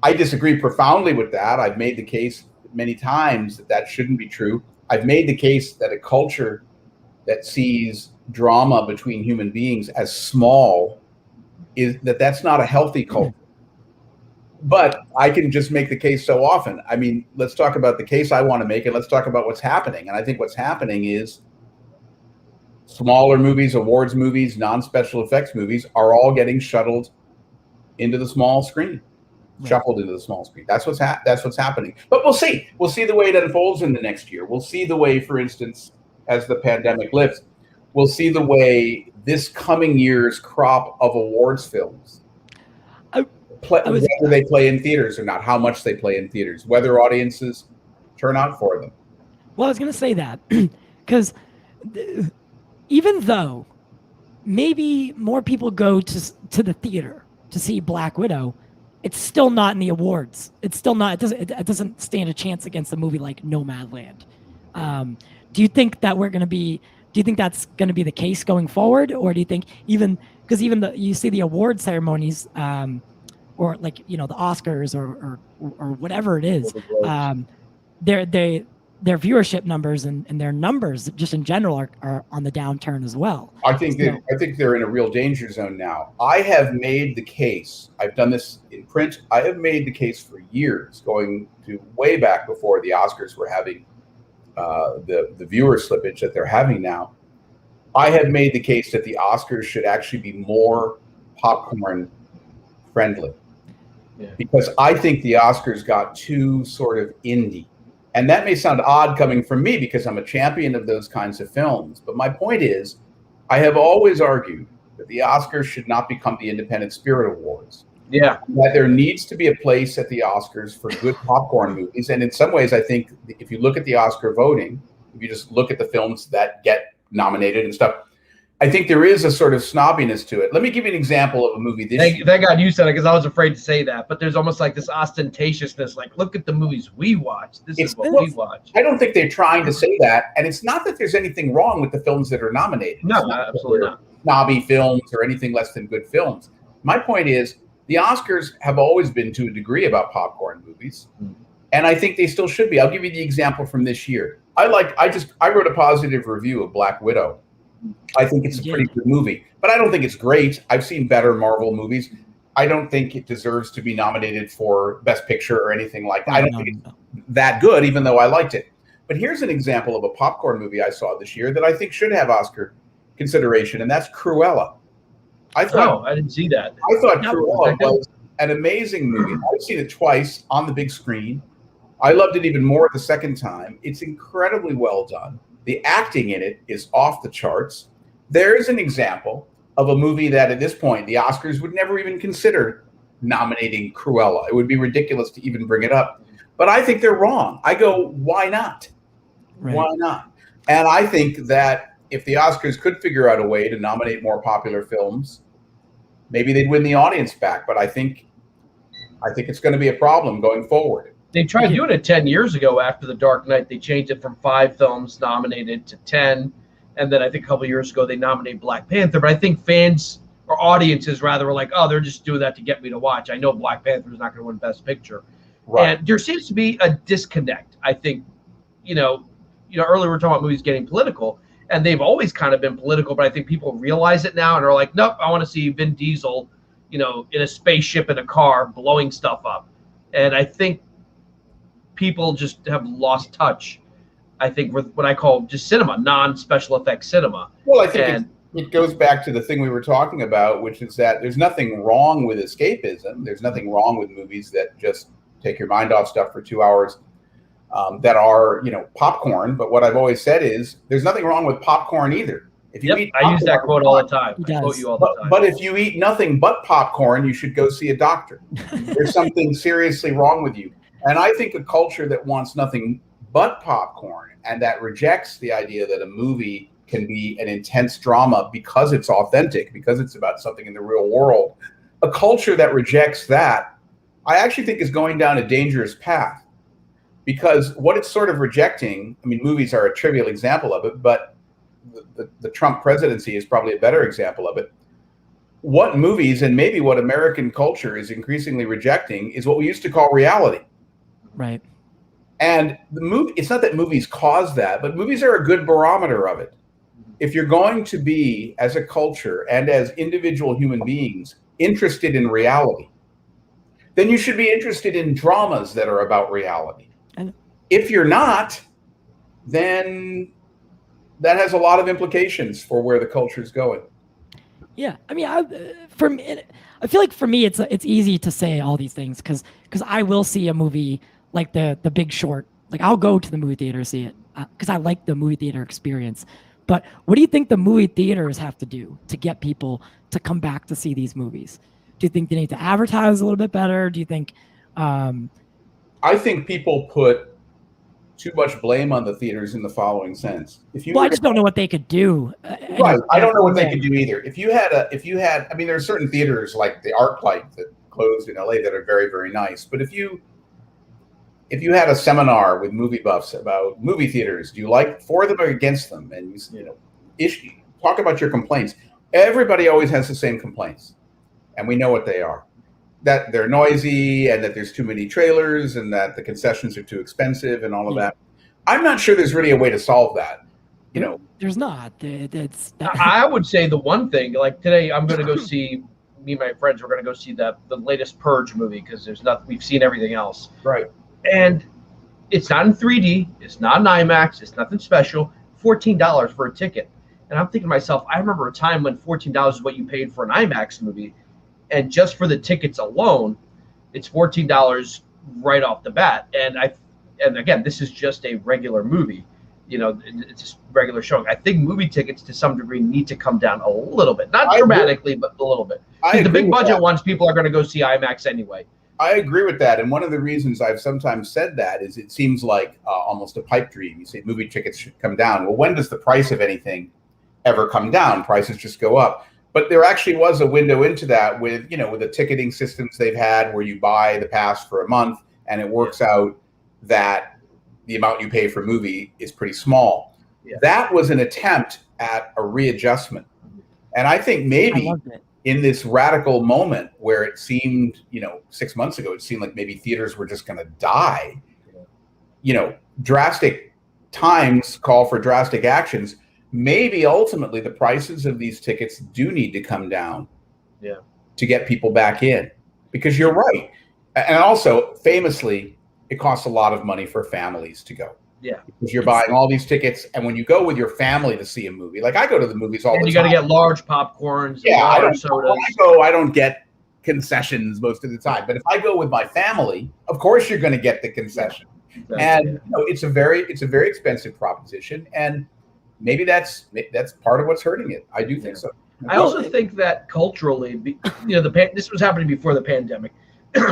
I disagree profoundly with that. I've made the case many times that shouldn't be true. I've made the case that a culture that sees drama between human beings as small is that's not a healthy culture. But I can just make the case so often. I mean, let's talk about the case I want to make, and let's talk about what's happening. And I think what's happening is smaller movies, awards movies, non-special effects movies are all getting shuttled into the small screen, shuffled into the small screen. That's what's happening. But we'll see. We'll see the way it unfolds in the next year. We'll see the way, for instance, as the pandemic lifts, we'll see the way this coming year's crop of awards films, whether they play in theaters or not, how much they play in theaters, whether audiences turn out for them. Well, I was going to say that because even though maybe more people go to the theater to see Black Widow, it's still not in the awards. It's still not. It doesn't stand a chance against a movie like Nomadland. Do you think that we're going to be? Do you think that's going to be the case going forward, or do you think even you see the award ceremonies, or like the Oscars or whatever it is, their viewership numbers and their numbers just in general are on the downturn as well. I think they're in a real danger zone now. I have made the case. I've done this in print. I have made the case for years, going to way back before the Oscars were having the viewer slippage that they're having now. I have made the case that the Oscars should actually be more popcorn friendly, because I think the Oscars got too sort of indie. And that may sound odd coming from me because I'm a champion of those kinds of films. But my point is, I have always argued that the Oscars should not become the Independent Spirit Awards. Yeah. That there needs to be a place at the Oscars for good popcorn movies. And in some ways, I think if you look at the Oscar voting, if you just look at the films that get nominated and stuff, I think there is a sort of snobbiness to it. Let me give you an example of a movie this year. Thank God you said it, because I was afraid to say that. But there's almost like this ostentatiousness, like, look at the movies we watch. This is what we watch. I don't think they're trying to say that. And it's not that there's anything wrong with the films that are nominated. No, absolutely not. Snobby films or anything less than good films. My point is, the Oscars have always been, to a degree, about popcorn movies. And I think they still should be. I'll give you the example from this year. I wrote a positive review of Black Widow. I think it's a pretty good movie, but I don't think it's great. I've seen better Marvel movies. I don't think it deserves to be nominated for Best Picture or anything like that. I don't think it's that good, even though I liked it. But here's an example of a popcorn movie I saw this year that I think should have Oscar consideration, and that's Cruella. I didn't see that. I thought Cruella was an amazing movie. I've seen it twice on the big screen. I loved it even more the second time. It's incredibly well done. The acting in it is off the charts. There's an example of a movie that at this point, the Oscars would never even consider nominating Cruella. It would be ridiculous to even bring it up. But I think they're wrong. I go, why not? Right. Why not? And I think that if the Oscars could figure out a way to nominate more popular films, maybe they'd win the audience back. But I think it's going to be a problem going forward. They tried doing it 10 years ago after The Dark Knight. They changed it from 5 films nominated to 10. And then I think a couple of years ago, they nominated Black Panther. But I think fans or audiences rather were like, oh, they're just doing that to get me to watch. I know Black Panther is not going to win Best Picture. Right. And there seems to be a disconnect. I think, earlier we were talking about movies getting political, and they've always kind of been political. But I think people realize it now and are like, nope, I want to see Vin Diesel, in a spaceship in a car blowing stuff up. And I think people just have lost touch, I think, with what I call just cinema, non-special effects cinema. Well, I think it goes back to the thing we were talking about, which is that there's nothing wrong with escapism. There's nothing wrong with movies that just take your mind off stuff for 2 hours that are, popcorn. But what I've always said is there's nothing wrong with popcorn either. If you eat popcorn, I use that quote all the time. I quote you all the time. But if you eat nothing but popcorn, you should go see a doctor. There's something seriously wrong with you. And I think a culture that wants nothing but popcorn and that rejects the idea that a movie can be an intense drama because it's authentic, because it's about something in the real world, a culture that rejects that, I actually think is going down a dangerous path. Because what it's sort of rejecting, I mean, movies are a trivial example of it, but the Trump presidency is probably a better example of it. What movies and maybe what American culture is increasingly rejecting is what we used to call reality. Right. And it's not that movies cause that, but movies are a good barometer of it. if you're going to be, as a culture and as individual human beings, interested in reality, then you should be interested in dramas that are about reality. And if you're not, then that has a lot of implications for where the culture is going. yeah, I mean, I feel like for me, it's easy to say all these things because I will see a movie like the Big Short. Like I'll go to the movie theater to see it because I like the movie theater experience. But what do you think the movie theaters have to do to get people to come back to see these movies? Do you think they need to advertise a little bit better? Do you think? I think people put too much blame on the theaters in the following sense. Well, I just don't know what they could do. Right, I don't know what they could do either. If you had, I mean, there are certain theaters like the ArcLight that closed in LA that are very, very nice. But if you had a seminar with movie buffs about movie theaters, do you like for them or against them? And talk about your complaints. Everybody always has the same complaints, and we know what they are. That they're noisy and that there's too many trailers and that the concessions are too expensive and all of that. I'm not sure there's really a way to solve that. There's not. I would say the one thing, like today, I'm going to go see. Me and my friends are going to go see the latest Purge movie because there's nothing. We've seen everything else. Right. And it's not in 3D. It's not in IMAX. It's nothing special. $14 for a ticket. And I'm thinking to myself, I remember a time when $14 is what you paid for an IMAX movie. And just for the tickets alone, it's $14 right off the bat. And again, this is just a regular movie. It's just regular showing. I think movie tickets to some degree need to come down a little bit. Not dramatically, but a little bit. Because the big budget ones, people are going to go see IMAX anyway. I agree with that. And one of the reasons I've sometimes said that is it seems like almost a pipe dream. You say movie tickets should come down. Well, when does the price of anything ever come down? Prices just go up. But there actually was a window into that with the ticketing systems they've had where you buy the pass for a month and it works out that the amount you pay for a movie is pretty small. Yeah. That was an attempt at a readjustment. And I think maybe in this radical moment where it seemed, 6 months ago, it seemed like maybe theaters were just going to die. Drastic times call for drastic actions. Maybe ultimately the prices of these tickets do need to come down to get people back in, because you're right. And also famously, it costs a lot of money for families to go. Yeah. Because you're buying all these tickets. And when you go with your family to see a movie, like I go to the movies all the time. You got to get large popcorns. Yeah. Sodas. I don't get concessions most of the time. But if I go with my family, of course you're going to get the concession. And it's a very expensive proposition. And maybe that's part of what's hurting it. I do think so. I also think that culturally, this was happening before the pandemic.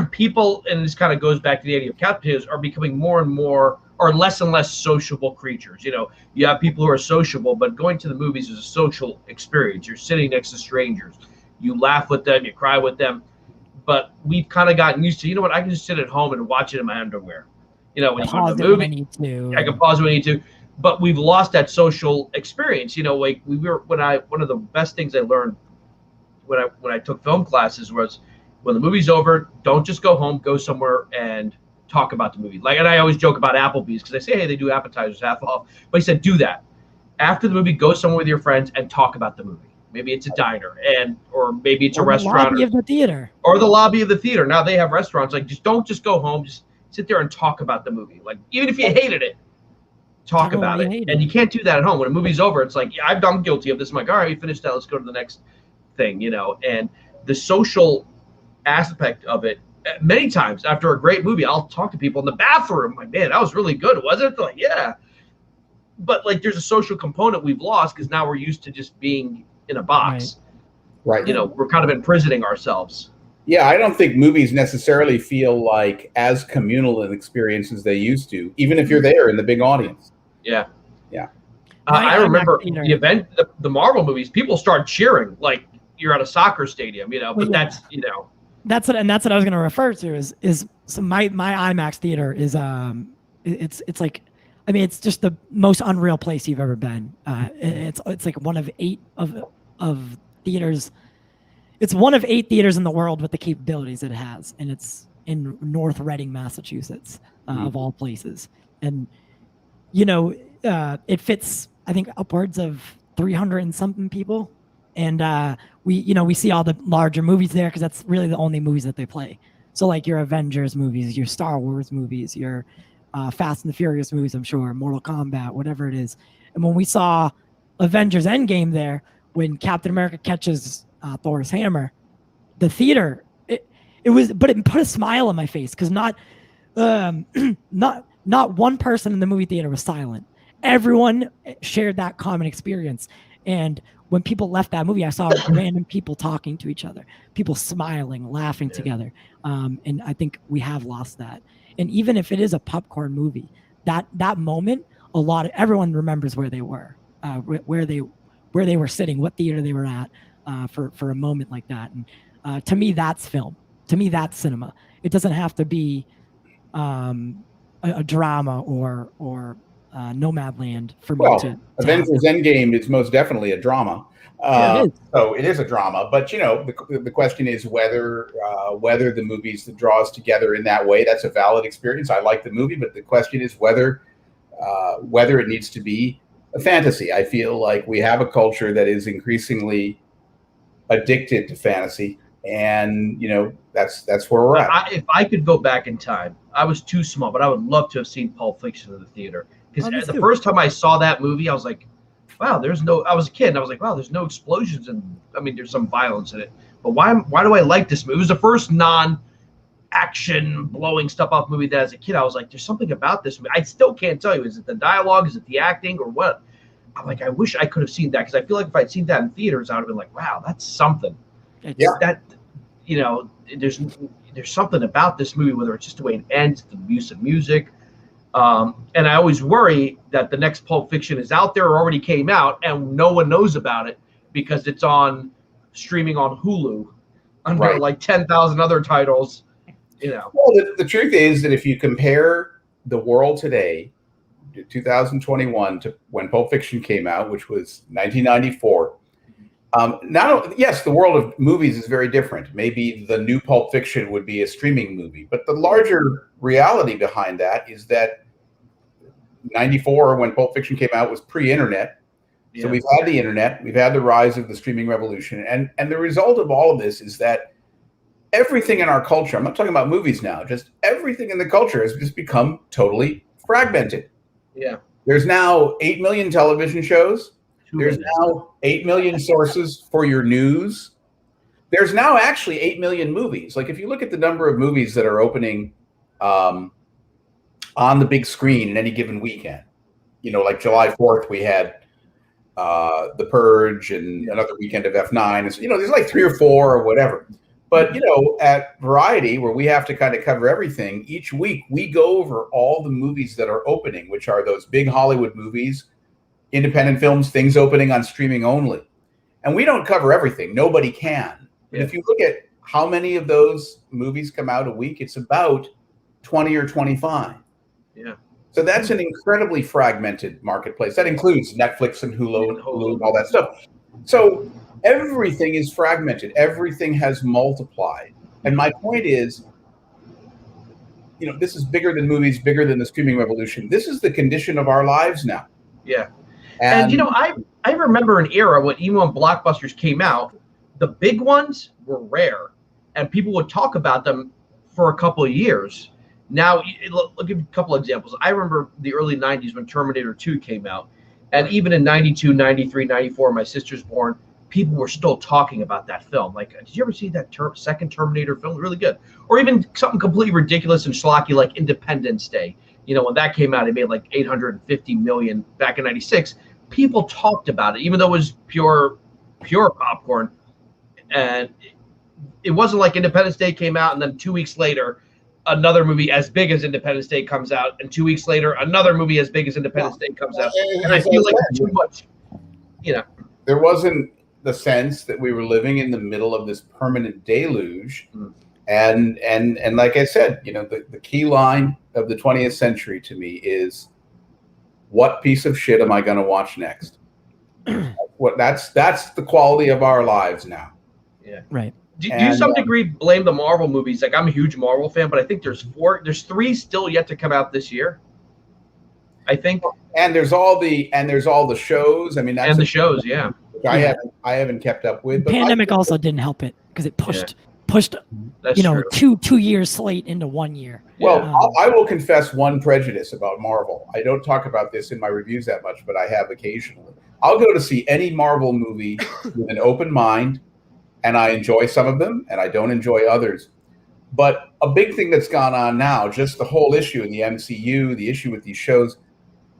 People, and this kind of goes back to the idea of couch potatoes, are becoming more and more, or less and less sociable creatures. You have people who are sociable, but going to the movies is a social experience. You're sitting next to strangers. You laugh with them, you cry with them. But we've kind of gotten used to, I can just sit at home and watch it in my underwear. When you go to the movie, I can pause when I need to. But we've lost that social experience. Like one of the best things I learned when I took film classes was, when the movie's over, don't just go home, go somewhere and talk about the movie. And I always joke about Applebee's because I say, hey, they do appetizers half off. But he said, do that. After the movie, go somewhere with your friends and talk about the movie. Maybe it's a diner, or maybe it's a restaurant. The lobby of the theater. Or the lobby of the theater. Now they have restaurants. Like, don't just go home. Just sit there and talk about the movie. Like, even if you hated it, talk about it. And you can't do that at home. When a movie's over, it's like, yeah, I'm guilty of this. I'm like, all right, we finished that. Let's go to the next thing, And the social aspect of it, many times after a great movie, I'll talk to people in the bathroom. Like, man, that was really good, wasn't it? Like, yeah. But like, there's a social component we've lost because now we're used to just being in a box. Right. We're kind of imprisoning ourselves. Yeah, I don't think movies necessarily feel like as communal an experience as they used to, even if you're there in the big audience. Yeah. Yeah. I remember the event, the Marvel movies, people start cheering like you're at a soccer stadium, but that's That's what I was going to refer to is so my IMAX theater is it's like, I mean, it's just the most unreal place you've ever been. It's like one of 8 of theaters. It's one of 8 theaters in the world with the capabilities it has, and it's in North Reading, Massachusetts, of all places. And it fits, I think, upwards of 300 and something people. And we see all the larger movies there because that's really the only movies that they play. So like your Avengers movies, your Star Wars movies, your Fast and the Furious movies, I'm sure, Mortal Kombat, whatever it is. And when we saw Avengers Endgame there, when Captain America catches Thor's hammer, the theater, it put a smile on my face because not one person in the movie theater was silent. Everyone shared that common experience. And when people left that movie, I saw random people talking to each other, people smiling, laughing together. And I think we have lost that. And even if it is a popcorn movie, that moment, everyone remembers where they were, where they were sitting, what theater they were at for a moment like that. And to me, that's film. To me, that's cinema. It doesn't have to be a drama or Nomadland for me to Avengers Endgame is most definitely a drama. So it is a drama, but the question is whether the movies that draw us together in that way, that's a valid experience. I like the movie, but the question is whether it needs to be a fantasy. I feel like we have a culture that is increasingly addicted to fantasy, and that's where we're at. If I could go back in time, I was too small, but I would love to have seen Pulp Fiction in the theater. Because the first time I saw that movie, I was like, wow, I was a kid, and I was like, wow, there's no explosions, and I mean, there's some violence in it. But why do I like this movie? It was the first non-action, blowing stuff off movie that as a kid, I was like, there's something about this movie. I still can't tell you. Is it the dialogue? Is it the acting? Or what? I'm like, I wish I could have seen that, because I feel like if I'd seen that in theaters, I would have been like, wow, that's something. There's something about this movie, whether it's just the way it ends, the use of music. And I always worry that the next Pulp Fiction is out there or already came out and no one knows about it because it's streaming on Hulu under like 10,000 other titles, Well, the truth is that if you compare the world today, 2021, to when Pulp Fiction came out, which was 1994, yes, the world of movies is very different. Maybe the new Pulp Fiction would be a streaming movie, but the larger reality behind that is that 94, when Pulp Fiction came out, was pre-internet. So we've had the internet, we've had the rise of the streaming revolution, and the result of all of this is that everything in our culture, I'm not talking about movies now, just everything in the culture has just become totally fragmented. Yeah. There's now 8 million television shows. There's now 8 million sources for your news. There's now actually 8 million movies. Like if you look at the number of movies that are opening on the big screen in any given weekend, like July 4th, we had The Purge and another weekend of F9. There's like 3 or 4 or whatever. But, at Variety, where we have to kind of cover everything, each week we go over all the movies that are opening, which are those big Hollywood movies, independent films, things opening on streaming only. And we don't cover everything. Nobody can. But if you look at how many of those movies come out a week, it's about 20 or 25. Yeah. So that's an incredibly fragmented marketplace. That includes Netflix and Hulu and all that stuff. So everything is fragmented. Everything has multiplied. And my point is, this is bigger than movies, bigger than the streaming revolution. This is the condition of our lives now. Yeah. And I remember an era when even when blockbusters came out, the big ones were rare, and people would talk about them for a couple of years. Now, I'll give you a couple of examples. I remember the early 90s when Terminator 2 came out, and even in 92, 93, 94, my sister's born, people were still talking about that film. Like, did you ever see that second Terminator film? Really good. Or even something completely ridiculous and schlocky like Independence Day. When that came out, it made like 850 million back in 96. People talked about it, even though it was pure popcorn. And it wasn't like Independence Day came out and then 2 weeks later, another movie as big as Independence Day comes out, and 2 weeks later, another movie as big as Independence Day comes out. And I feel like it's too much, There wasn't the sense that we were living in the middle of this permanent deluge. And like I said, the key line of the 20th century to me is, what piece of shit am I going to watch next? That's the quality of our lives now. Yeah. Right. Do you to some degree blame the Marvel movies? Like, I'm a huge Marvel fan, but I think there's 3 still yet to come out this year. I think. And there's all the shows. I mean, that's and the shows, yeah. I haven't kept up with. The pandemic also didn't help it because it pushed That's true. 2 years slate into 1 year. Well, I will confess one prejudice about Marvel. I don't talk about this in my reviews that much, but I have occasionally. I'll go to see any Marvel movie with an open mind, and I enjoy some of them, and I don't enjoy others. But a big thing that's gone on now, just the whole issue in the MCU, the issue with these shows,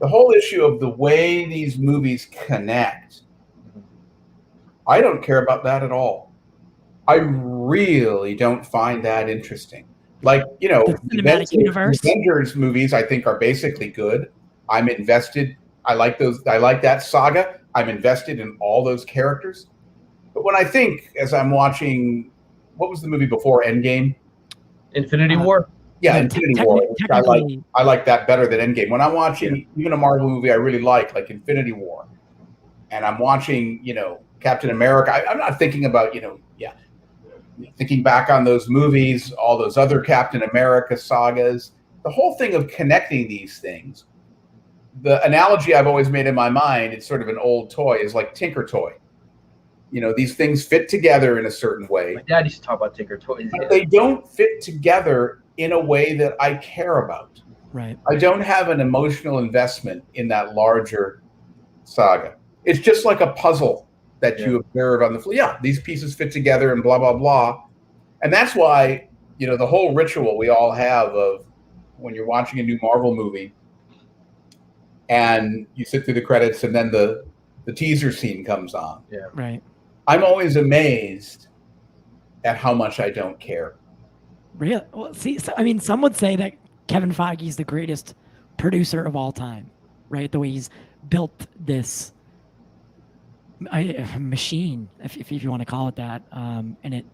the whole issue of the way these movies connect, I don't care about that at all. I really don't find that interesting. Like, the cinematic universe. Avengers movies, I think, are basically good. I'm invested. I like those. I like that saga. I'm invested in all those characters. But when I think, as I'm watching, what was the movie before Endgame? Infinity War. Yeah, Infinity War. I like that better than Endgame. When I'm watching even a Marvel movie I really like Infinity War, and I'm watching, Captain America, I'm not thinking about, thinking back on those movies, all those other Captain America sagas, the whole thing of connecting these things. The analogy I've always made in my mind, it's sort of an old toy, is like Tinker Toy. These things fit together in a certain way. My dad used to talk about Tinker Toys. But they don't fit together in a way that I care about. Right. I don't have an emotional investment in that larger saga. It's just like a puzzle that you observe on the floor. Yeah, these pieces fit together and blah, blah, blah. And that's why, the whole ritual we all have of when you're watching a new Marvel movie and you sit through the credits and then the teaser scene comes on. Yeah. Right. I'm always amazed at how much I don't care. Really? Well, see, some would say that Kevin Feige is the greatest producer of all time, right? The way he's built this machine, if you want to call it that, and it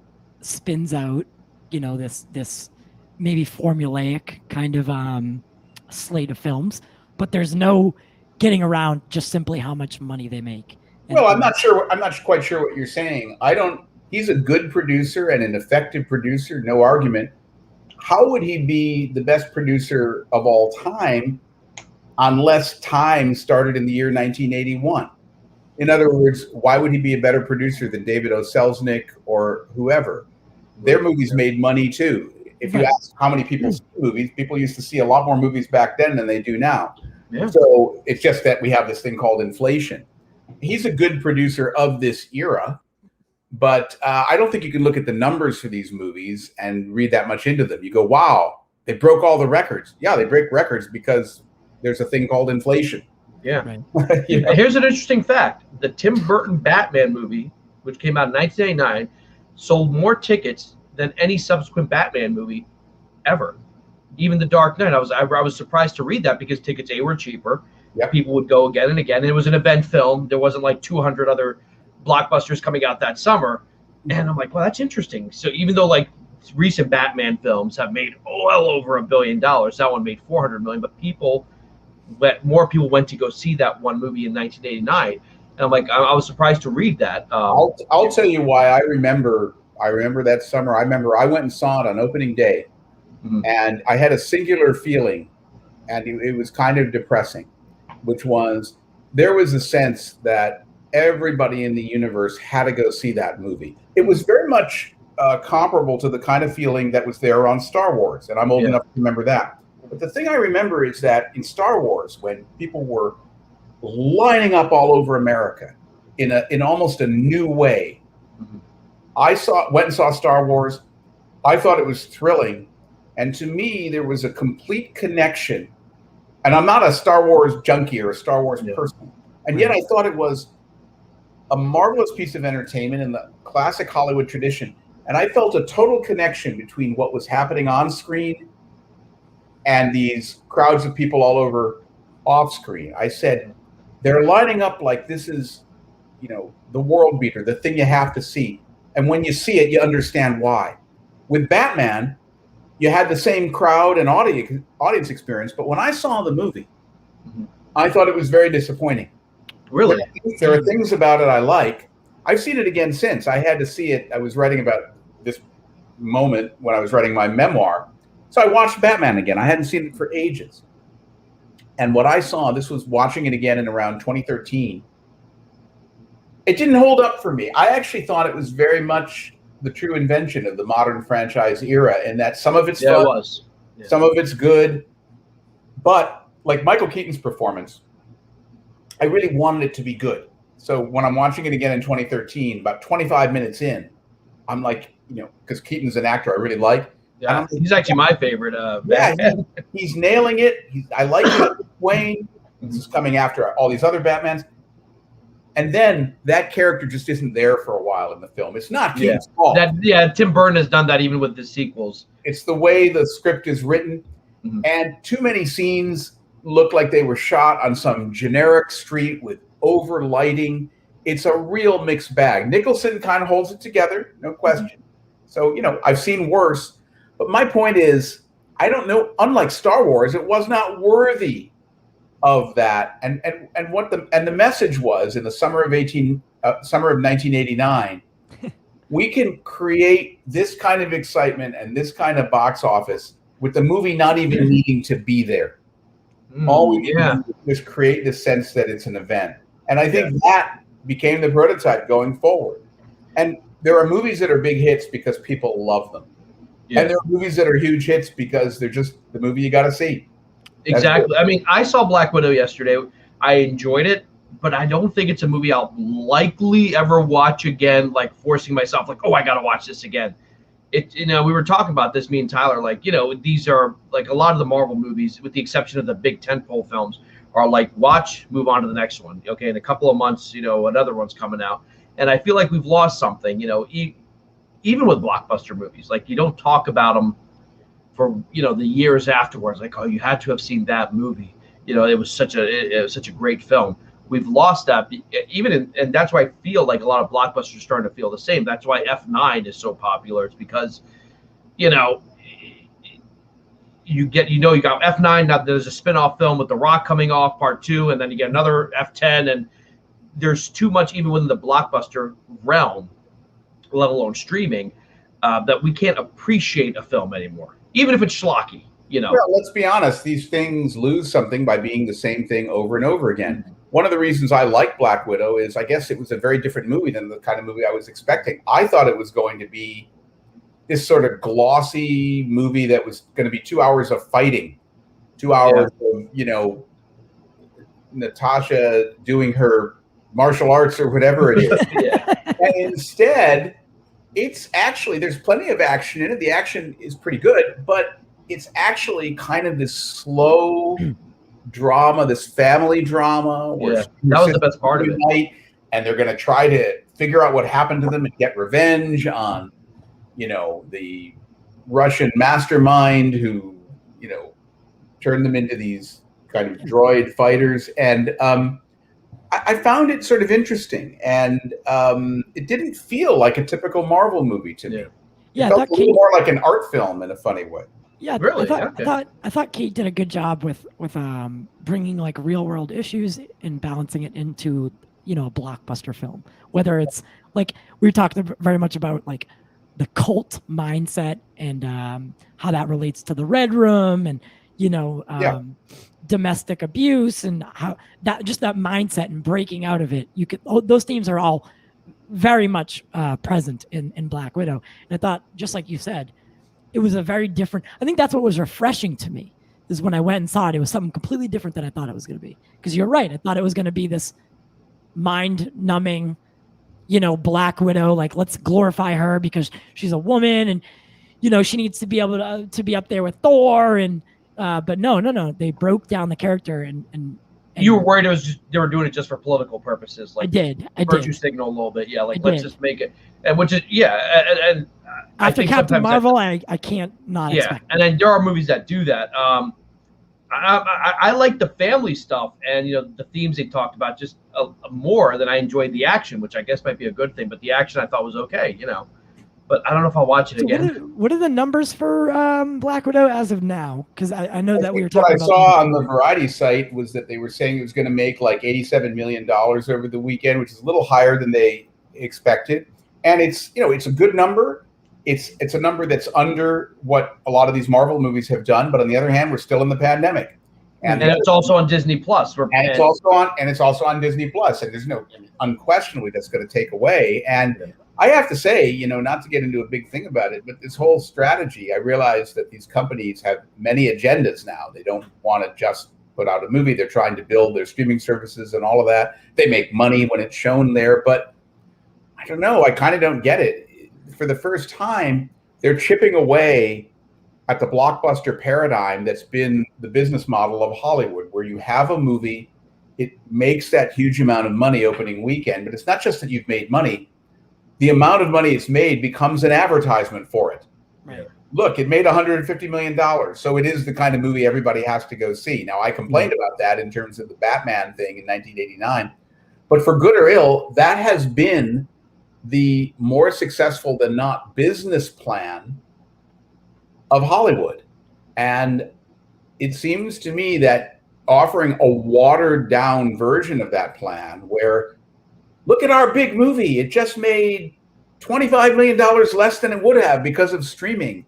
spins out, this maybe formulaic kind of slate of films, but there's no getting around just simply how much money they make. Well, I'm not quite sure what you're saying. He's a good producer and an effective producer, no argument. How would he be the best producer of all time unless time started in the year 1981? In other words, why would he be a better producer than David O. Selznick or whoever? Their movies made money too. If you ask how many people see movies, people used to see a lot more movies back then than they do now. Yeah. So it's just that we have this thing called inflation. He's a good producer of this era, but I don't think you can look at the numbers for these movies and read that much into them. You go, wow, they broke all the records. Yeah, they break records because there's a thing called inflation. Yeah. Right. Here's an interesting fact. The Tim Burton Batman movie, which came out in 1999, sold more tickets than any subsequent Batman movie ever. Even The Dark Knight. I was surprised to read that because tickets were cheaper. Yep. People would go again and again. And it was an event film. There wasn't like 200 other blockbusters coming out that summer. And I'm like, well, that's interesting. So even though like recent Batman films have made well over $1 billion, that one made $400 million, but more people went to go see that one movie in 1989. And I'm like, I was surprised to read that. I'll tell you why I remember that summer. I remember I went and saw it on opening day, and I had a singular feeling, and it was kind of depressing, which was there was a sense that everybody in the universe had to go see that movie. It was very much comparable to the kind of feeling that was there on Star Wars, and I'm old enough to remember that. But the thing I remember is that in Star Wars, when people were lining up all over America in almost a new way, I went and saw Star Wars. I thought it was thrilling, and to me, there was a complete connection. And I'm not a Star Wars junkie or a Star Wars person, and yet I thought it was a marvelous piece of entertainment in the classic Hollywood tradition. And I felt a total connection between what was happening on screen and these crowds of people all over off screen. I said, they're lining up like this is, the world beater, the thing you have to see. And when you see it, you understand why. With Batman, you had the same crowd and audience experience, but when I saw the movie, I thought it was very disappointing. Really? There are things about it I like. I've seen it again since. I had to see it. I was writing about this moment when I was writing my memoir. So I watched Batman again. I hadn't seen it for ages. And what I saw, this was watching it again in around 2013. It didn't hold up for me. I actually thought it was very much the true invention of the modern franchise era, and that some of it's fun, it was. Yeah. Some of it's good, but like Michael Keaton's performance, I really wanted it to be good. So when I'm watching it again in 2013, about 25 minutes in, I'm like, because Keaton's an actor I really like. Yeah, he's actually my favorite. He's nailing it. I like Wayne. This is coming after all these other Batmans. And then that character just isn't there for a while in the film. It's not Keaton's fault. Tim Burton has done that even with the sequels. It's the way the script is written. Mm-hmm. And too many scenes look like they were shot on some generic street with over lighting. It's a real mixed bag. Nicholson kind of holds it together, no question. Mm-hmm. So, I've seen worse. But my point is, I don't know, unlike Star Wars, it was not worthy of that. And what the message was in the summer of 1989, we can create this kind of excitement and this kind of box office with the movie not even needing to be there. All we need to do is create this sense that it's an event. And I think that became the prototype going forward. And there are movies that are big hits because people love them. Yeah. And there are movies that are huge hits because they're just the movie you got to see. Exactly. I mean, I saw Black Widow yesterday. I enjoyed it, but I don't think it's a movie I'll likely ever watch again, like forcing myself, like, oh, I got to watch this again. We were talking about this, me and Tyler, like, these are like a lot of the Marvel movies, with the exception of the big tentpole films, are like, watch, move on to the next one. Okay, in a couple of months, another one's coming out. And I feel like we've lost something, even with blockbuster movies. Like, you don't talk about them for, the years afterwards. Like, oh, you had to have seen that movie. It was such a great film. We've lost that, and that's why I feel like a lot of blockbusters are starting to feel the same. That's why F9 is so popular. It's because, you got F9. Now there's a spin-off film with The Rock coming off, part 2, and then you get another F10, and there's too much even within the blockbuster realm, let alone streaming, that we can't appreciate a film anymore, even if it's schlocky. Well, let's be honest. These things lose something by being the same thing over and over again. One of the reasons I like Black Widow is I guess it was a very different movie than the kind of movie I was expecting. I thought it was going to be this sort of glossy movie that was going to be 2 hours of fighting, 2 hours of, Natasha doing her martial arts or whatever it is. And instead, it's actually, there's plenty of action in it. The action is pretty good, but it's actually kind of this slow drama, this family drama. Where that was the best part of it. And they're going to try to figure out what happened to them and get revenge on, the Russian mastermind who, turned them into these kind of droid fighters. And I found it sort of interesting. And it didn't feel like a typical Marvel movie to me. Yeah, it felt a little more like an art film in a funny way. Yeah, really? I thought Kate did a good job with bringing like real world issues and balancing it into a blockbuster film. Whether it's like we were talking very much about like the cult mindset and how that relates to the Red Room and domestic abuse and how that mindset and breaking out of it. Those themes are all very much present in Black Widow. And I thought, just like you said, it was a very different. I think that's what was refreshing to me, is when I went and saw it. It was something completely different than I thought it was going to be. Because you're right, I thought it was going to be this mind-numbing, Black Widow. Like, let's glorify her because she's a woman, and she needs to be able to be up there with Thor. And but no, they broke down the character and you were worried they were doing it just for political purposes. Like, I did. Virtue signal a little bit, let's just make it, and which is and after Captain Marvel, I can't not expect. And then there are movies that do that. I like the family stuff and the themes they talked about just more than I enjoyed the action, which I guess might be a good thing. But the action I thought was okay, But I don't know if I'll watch it again. What are the numbers for Black Widow as of now? Because I know that we were talking about. What I saw on the Variety site was that they were saying it was going to make like $87 million over the weekend, which is a little higher than they expected. And it's a good number. It's a number that's under what a lot of these Marvel movies have done. But on the other hand, we're still in the pandemic. And it's also on Disney Plus. It's also on Disney Plus. And there's no, unquestionably, that's going to take away. And I have to say, not to get into a big thing about it, but this whole strategy, I realize that these companies have many agendas now. They don't want to just put out a movie. They're trying to build their streaming services and all of that. They make money when it's shown there, but I don't know. I kind of don't get it. For the first time, they're chipping away at the blockbuster paradigm that's been the business model of Hollywood, where you have a movie, it makes that huge amount of money opening weekend, but it's not just that you've made money. The amount of money it's made becomes an advertisement for it. Right. Look, it made $150 million, so it is the kind of movie everybody has to go see. Now, I complained about that in terms of the Batman thing in 1989, but for good or ill, that has been the more successful than not business plan of Hollywood. And it seems to me that offering a watered down version of that plan, where look at our big movie, it just made $25 million less than it would have because of streaming.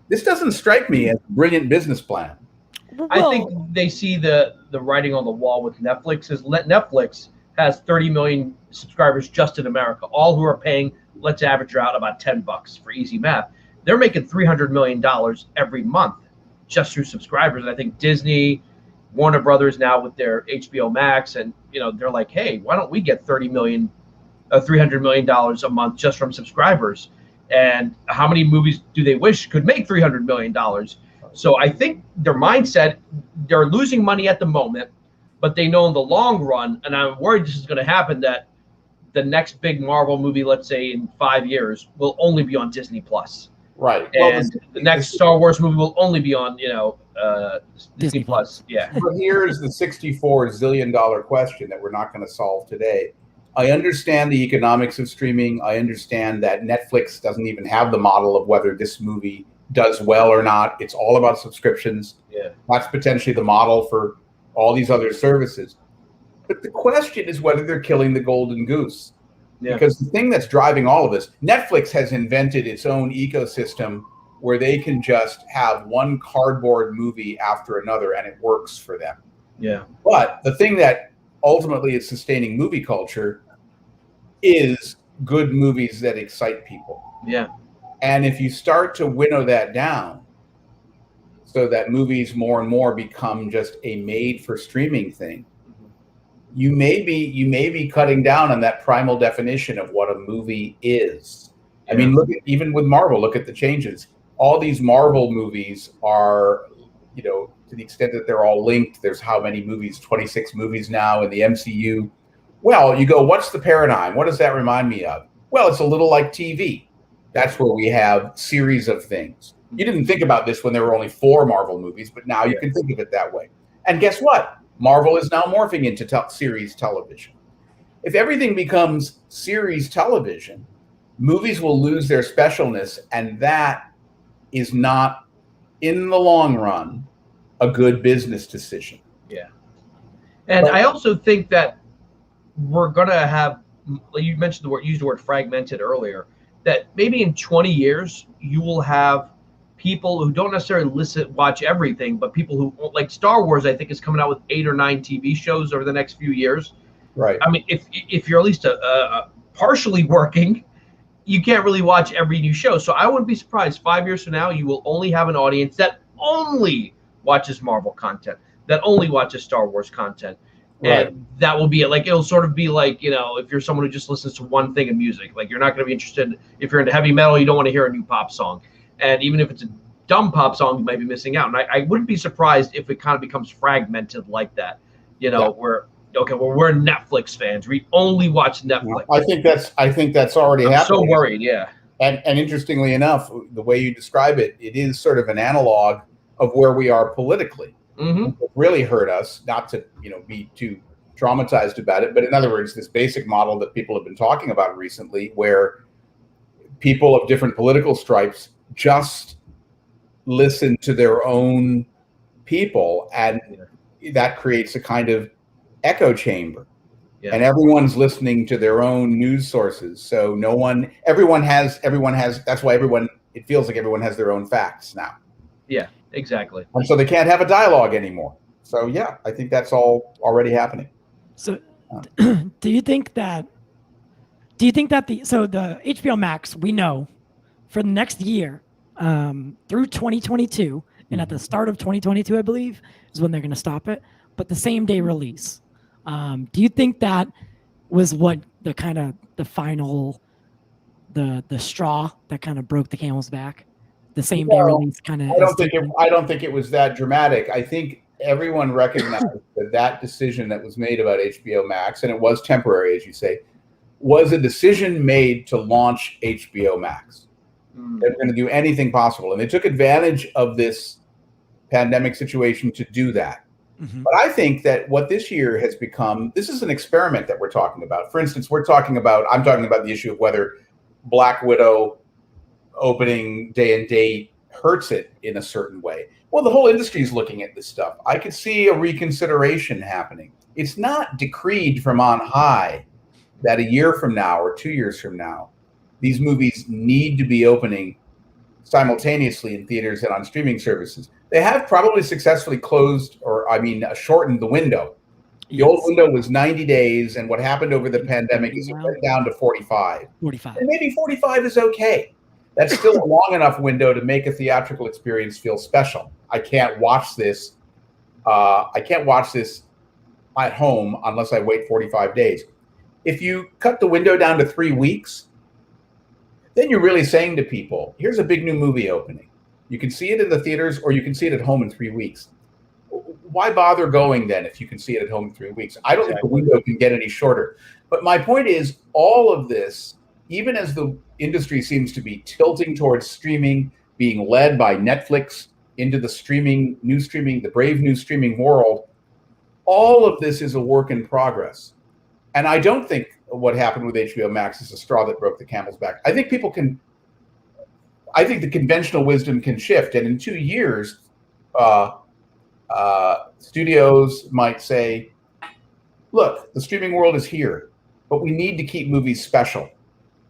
This doesn't strike me as a brilliant business plan. I think they see the writing on the wall with Netflix. Netflix has 30 million subscribers just in America, all who are paying, let's average out about $10 for easy math. They're making $300 million every month just through subscribers. And I think Disney, Warner Brothers now with their HBO Max, and they're like, hey, why don't we get $300 million a month just from subscribers? And how many movies do they wish could make $300 million? So I think their mindset, they're losing money at the moment, but they know in the long run, and I'm worried this is going to happen, that the next big Marvel movie, let's say in 5 years, will only be on Disney Plus. Right. And the next Star Wars movie will only be on, Disney Plus. Yeah. But here's the $64 zillion question that we're not going to solve today. I understand the economics of streaming. I understand that Netflix doesn't even have the model of whether this movie does well or not. It's all about subscriptions. Yeah. That's potentially the model for all these other services. But the question is whether they're killing the golden goose. Yeah. Because the thing that's driving all of this, Netflix has invented its own ecosystem where they can just have one cardboard movie after another and it works for them. Yeah. But the thing that ultimately is sustaining movie culture is good movies that excite people. Yeah. And if you start to winnow that down so that movies more and more become just a made for streaming thing, you may be cutting down on that primal definition of what a movie is. I mean, look at, even with Marvel, look at the changes. All these Marvel movies are, to the extent that they're all linked, there's how many movies, 26 movies now in the MCU. Well, you go, what's the paradigm? What does that remind me of? Well, it's a little like TV. That's where we have series of things. You didn't think about this when there were only 4 Marvel movies, but now you can think of it that way. And guess what? Marvel is now morphing into series television. If everything becomes series television, movies will lose their specialness, and that is not, in the long run, a good business decision. Yeah. And I also think that we're going to have, you mentioned used the word fragmented earlier, that maybe in 20 years, you will have people who don't necessarily watch everything, but people who, like Star Wars, I think is coming out with 8 or 9 TV shows over the next few years. Right. I mean, if you're at least partially working, you can't really watch every new show. So I wouldn't be surprised 5 years from now, you will only have an audience that only watches Marvel content, that only watches Star Wars content. Right. And that will be it. Like, it'll sort of be like, if you're someone who just listens to one thing in music, like you're not going to be interested. If you're into heavy metal, you don't want to hear a new pop song. And even if it's a dumb pop song, you might be missing out. And I wouldn't be surprised if it kind of becomes fragmented like that, where, we're Netflix fans. We only watch Netflix. I think that's already happening. I'm so worried, yeah. And interestingly enough, the way you describe it, it is sort of an analog of where we are politically. Mm-hmm. What really hurt us, not to be too traumatized about it, but in other words, this basic model that people have been talking about recently, where people of different political stripes just listen to their own people, and that creates a kind of echo chamber. Yeah. And everyone's listening to their own news sources. So everyone has, that's why it feels like everyone has their own facts now. Yeah, exactly. And so they can't have a dialogue anymore. So yeah, I think that's all already happening. So, do you think that the HBO Max, we know for the next year, through 2022 and at the start of 2022, I believe, is when they're going to stop it, but the same day release. Do you think that was what the kind of the final, the straw that kind of broke the camel's back? The same day release kind of. I don't think it was that dramatic. I think everyone recognized that decision that was made about HBO Max, and it was temporary, as you say, was a decision made to launch HBO Max. They were going to do anything possible, and they took advantage of this pandemic situation to do that. But I think that what this year has become, this is an experiment that we're talking about. For instance, I'm talking about the issue of whether Black Widow opening day and date hurts it in a certain way. Well, the whole industry is looking at this stuff. I could see a reconsideration happening. It's not decreed from on high that a year from now or 2 years from now, these movies need to be opening simultaneously in theaters and on streaming services. They have probably successfully shortened the window. The old window was 90 days, and what happened over the pandemic is it went down to 45. 45. And maybe 45 is okay. That's still a long enough window to make a theatrical experience feel special. I can't watch this. At home unless I wait 45 days. If you cut the window down to 3 weeks, then you're really saying to people, here's a big new movie opening. You can see it in the theaters or you can see it at home in 3 weeks. Why bother going then if you can see it at home in 3 weeks? I don't think the window can get any shorter. But my point is, all of this, even as the industry seems to be tilting towards streaming, being led by Netflix into the brave new streaming world, all of this is a work in progress. And I don't think what happened with HBO Max is a straw that broke the camel's back. I think the conventional wisdom can shift. And in 2 years, studios might say, look, the streaming world is here, but we need to keep movies special.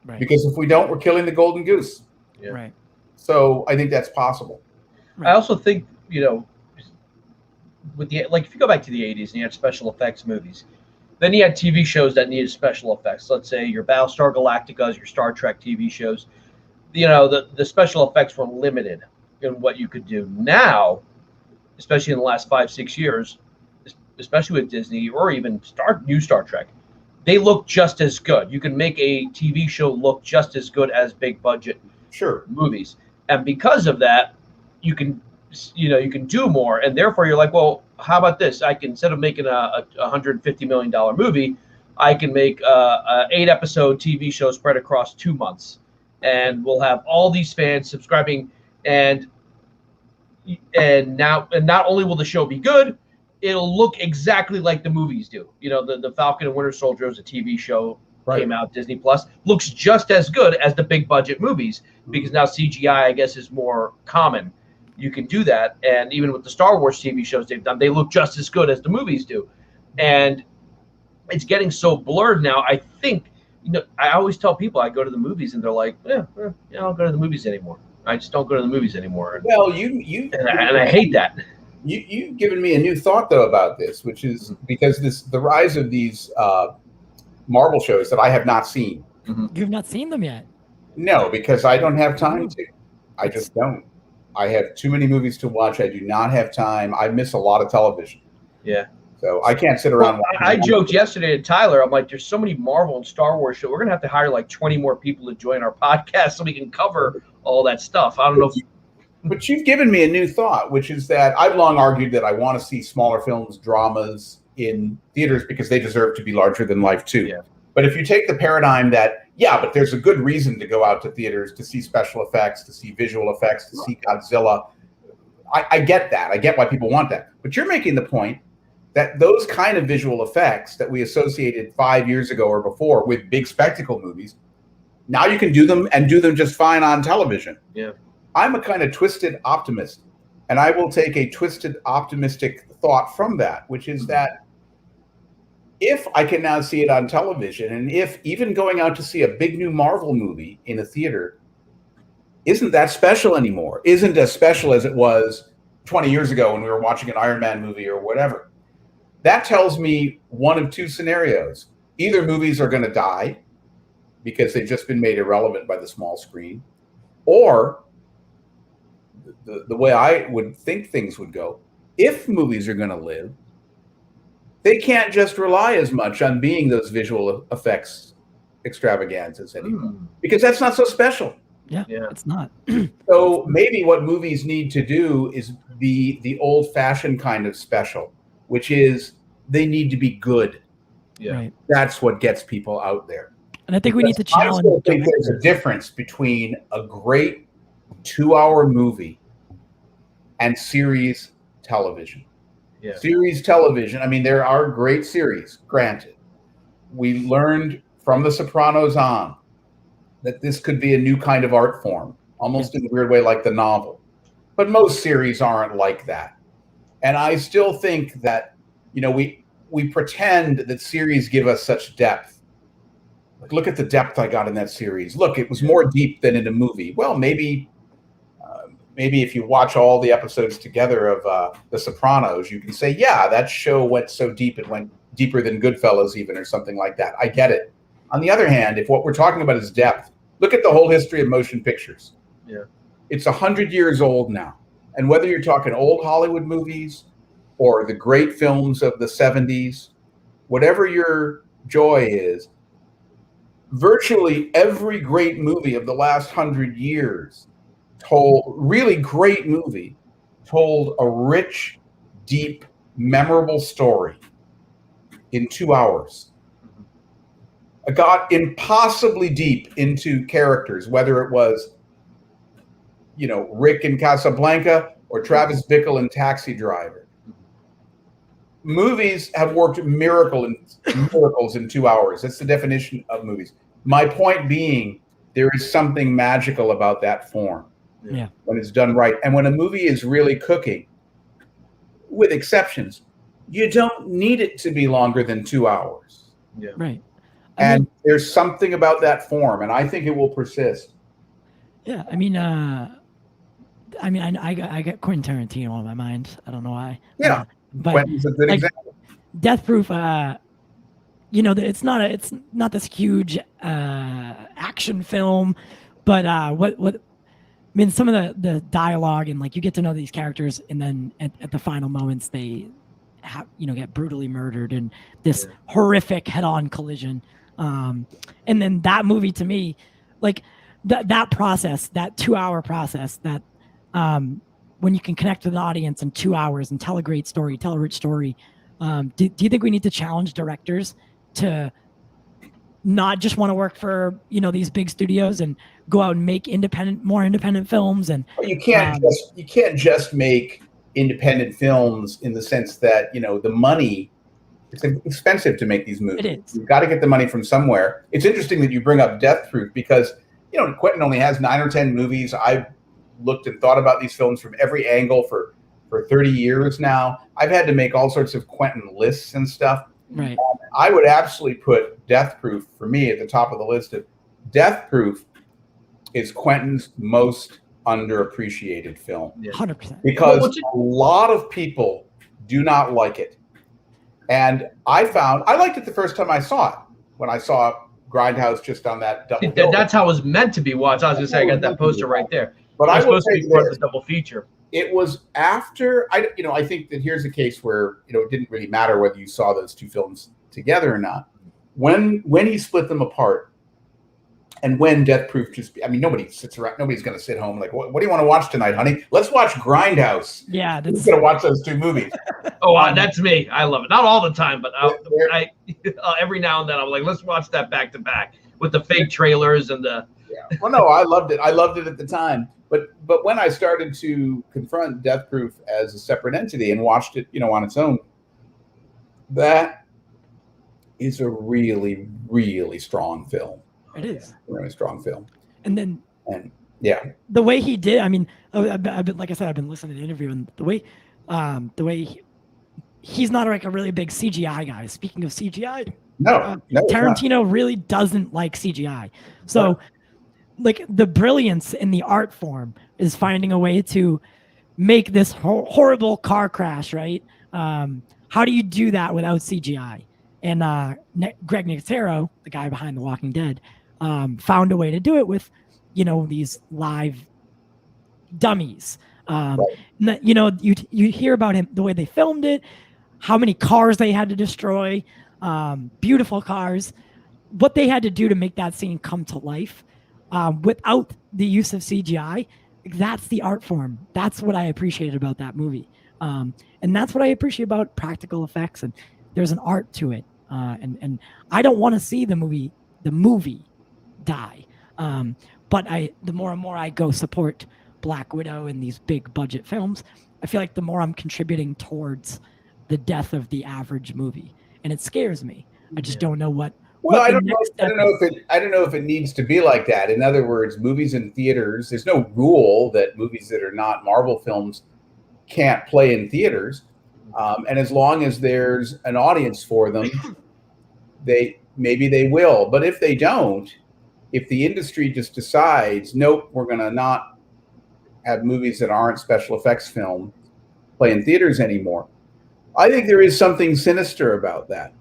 Right. Because if we don't, we're killing the golden goose. Yeah. Right. So I think that's possible. Right. I also think, if you go back to the 80s and you had special effects movies, then you had TV shows that needed special effects. Let's say your Battlestar Galacticas, your Star Trek TV shows. The special effects were limited in what you could do. Now, especially in the last 5-6 years, especially with Disney or even new Star Trek, they look just as good. You can make a TV show look just as good as big budget movies. And because of that, you can do more. And therefore you're like, well, how about this? I can, instead of making a $150 million movie, I can make a 8-episode TV show spread across 2 months. And we'll have all these fans subscribing, and not only will the show be good, it'll look exactly like the movies do. The Falcon and Winter Soldier is a TV show, came out, Disney Plus, looks just as good as the big budget movies, because now CGI, I guess, is more common. You can do that, and even with the Star Wars TV shows they've done, they look just as good as the movies do. And it's getting so blurred now. I think, I always tell people I go to the movies and they're like, I don't go to the movies anymore. I just don't go to the movies anymore. Well, and I hate that. You've given me a new thought though about this, which is because the rise of these Marvel shows that I have not seen. You've not seen them yet? No, because I don't have time to. I just don't. I have too many movies to watch. I do not have time. I miss a lot of television. Yeah. So I can't sit around. I joked yesterday to Tyler. I'm like, there's so many Marvel and Star Wars shows. We're going to have to hire like 20 more people to join our podcast so we can cover all that stuff. I don't know. But you've given me a new thought, which is that I've long argued that I want to see smaller films, dramas in theaters because they deserve to be larger than life too. Yeah. But if you take the paradigm that, but there's a good reason to go out to theaters to see special effects, to see visual effects, to see Godzilla. I get that. I get why people want that. But you're making the point that those kind of visual effects that we associated 5 years ago or before with big spectacle movies, now you can do them and do them just fine on television. Yeah. I'm a kind of twisted optimist, and I will take a twisted optimistic thought from that, which is that if I can now see it on television, and if even going out to see a big new Marvel movie in a theater isn't that special anymore, isn't as special as it was 20 years ago when we were watching an Iron Man movie or whatever. That tells me one of two scenarios. Either movies are going to die because they've just been made irrelevant by the small screen, or the way I would think things would go, if movies are going to live, they can't just rely as much on being those visual effects extravaganzas anymore, because that's not so special. Yeah, it's not. So maybe what movies need to do is be the old-fashioned kind of special, which is they need to be good. Yeah, right. That's what gets people out there. And I think we need to challenge. I still think there's a difference between a great 2-hour movie and series television. Yeah. Series television, I mean, there are great series, granted. We learned from The Sopranos on that this could be a new kind of art form, almost in a weird way like the novel. But most series aren't like that. And I still think that, we pretend that series give us such depth. Like, look at the depth I got in that series. Look, it was more deep than in a movie. Well, maybe if you watch all the episodes together of The Sopranos, you can say, yeah, that show went so deep, it went deeper than Goodfellas even, or something like that. I get it. On the other hand, if what we're talking about is depth, look at the whole history of motion pictures. Yeah. It's 100 years old now. And whether you're talking old Hollywood movies or the great films of the 70s, whatever your joy is, virtually every great movie of the last 100 years told a rich, deep, memorable story in 2 hours. It got impossibly deep into characters, whether it was, Rick in Casablanca or Travis Bickle in Taxi Driver. Movies have worked miracles in 2 hours. That's the definition of movies. My point being, there is something magical about that form. Yeah. When it's done right. And when a movie is really cooking, with exceptions, you don't need it to be longer than 2 hours. Yeah. Right. And there's something about that form, and I think it will persist. Yeah. I got Quentin Tarantino on my mind. I don't know why. Yeah. But Quentin's a good example. Death Proof, it's not this huge action film, but some of the dialogue and like you get to know these characters, and then at the final moments they get brutally murdered in this horrific head-on collision. And then that movie, to me, like that process, that 2-hour process, that when you can connect with an audience in 2 hours and tell a great story, tell a rich story. Do you think we need to challenge directors to not just want to work for these big studios and go out and make more independent films? And you can't just make independent films in the sense that the money, it's expensive to make these movies. It is. You've got to get the money from somewhere. It's interesting that you bring up Death Proof because Quentin only has 9 or 10 movies. I've looked and thought about these films from every angle for 30 years now. I've had to make all sorts of Quentin lists and stuff. Right. I would absolutely put Death Proof for me at the top of the list. Death Proof is Quentin's most underappreciated film. 100%. Because a lot of people do not like it. And I liked it the first time I saw it, when I saw Grindhouse just on that double feature. That's how it was meant to be watched. I was going to say, I got that poster right there. But I will say this double feature. It was after, I think that here's a case where, it didn't really matter whether you saw those two films together or not. When he split them apart, and when Death Proof nobody's going to sit home like, what do you want to watch tonight, honey? Let's watch Grindhouse. Yeah. Who's going to watch those two movies? That's me. I love it. Not all the time, but I every now and then I'm like, let's watch that back to back with the fake trailers and the. Yeah. Well, no, I loved it. I loved it at the time. But when I started to confront Death Proof as a separate entity and watched it, on its own, that is a really, really strong film. It is. Really strong film. And yeah, the way he did, I've been, like I said, I've been listening to the interview, and the way he's not like a really big CGI guy. Speaking of CGI, no, Tarantino really doesn't like CGI. So, like, the brilliance in the art form is finding a way to make this horrible car crash, right? How do you do that without CGI? And Greg Nicotero, the guy behind The Walking Dead, found a way to do it with, these live dummies. You hear about him, the way they filmed it, how many cars they had to destroy, beautiful cars, what they had to do to make that scene come to life without the use of CGI. That's the art form. That's what I appreciated about that movie. And that's what I appreciate about practical effects. And there's an art to it. And I don't want to see the movie die. But the more and more I go support Black Widow and these big budget films, I feel like the more I'm contributing towards the death of the average movie. And it scares me. I just don't know what. Well, I don't know if it needs to be like that. In other words, movies in theaters, there's no rule that movies that are not Marvel films can't play in theaters. And as long as there's an audience for them, maybe they will. But if they don't, if the industry just decides, nope, we're going to not have movies that aren't special effects film play in theaters anymore, I think there is something sinister about that.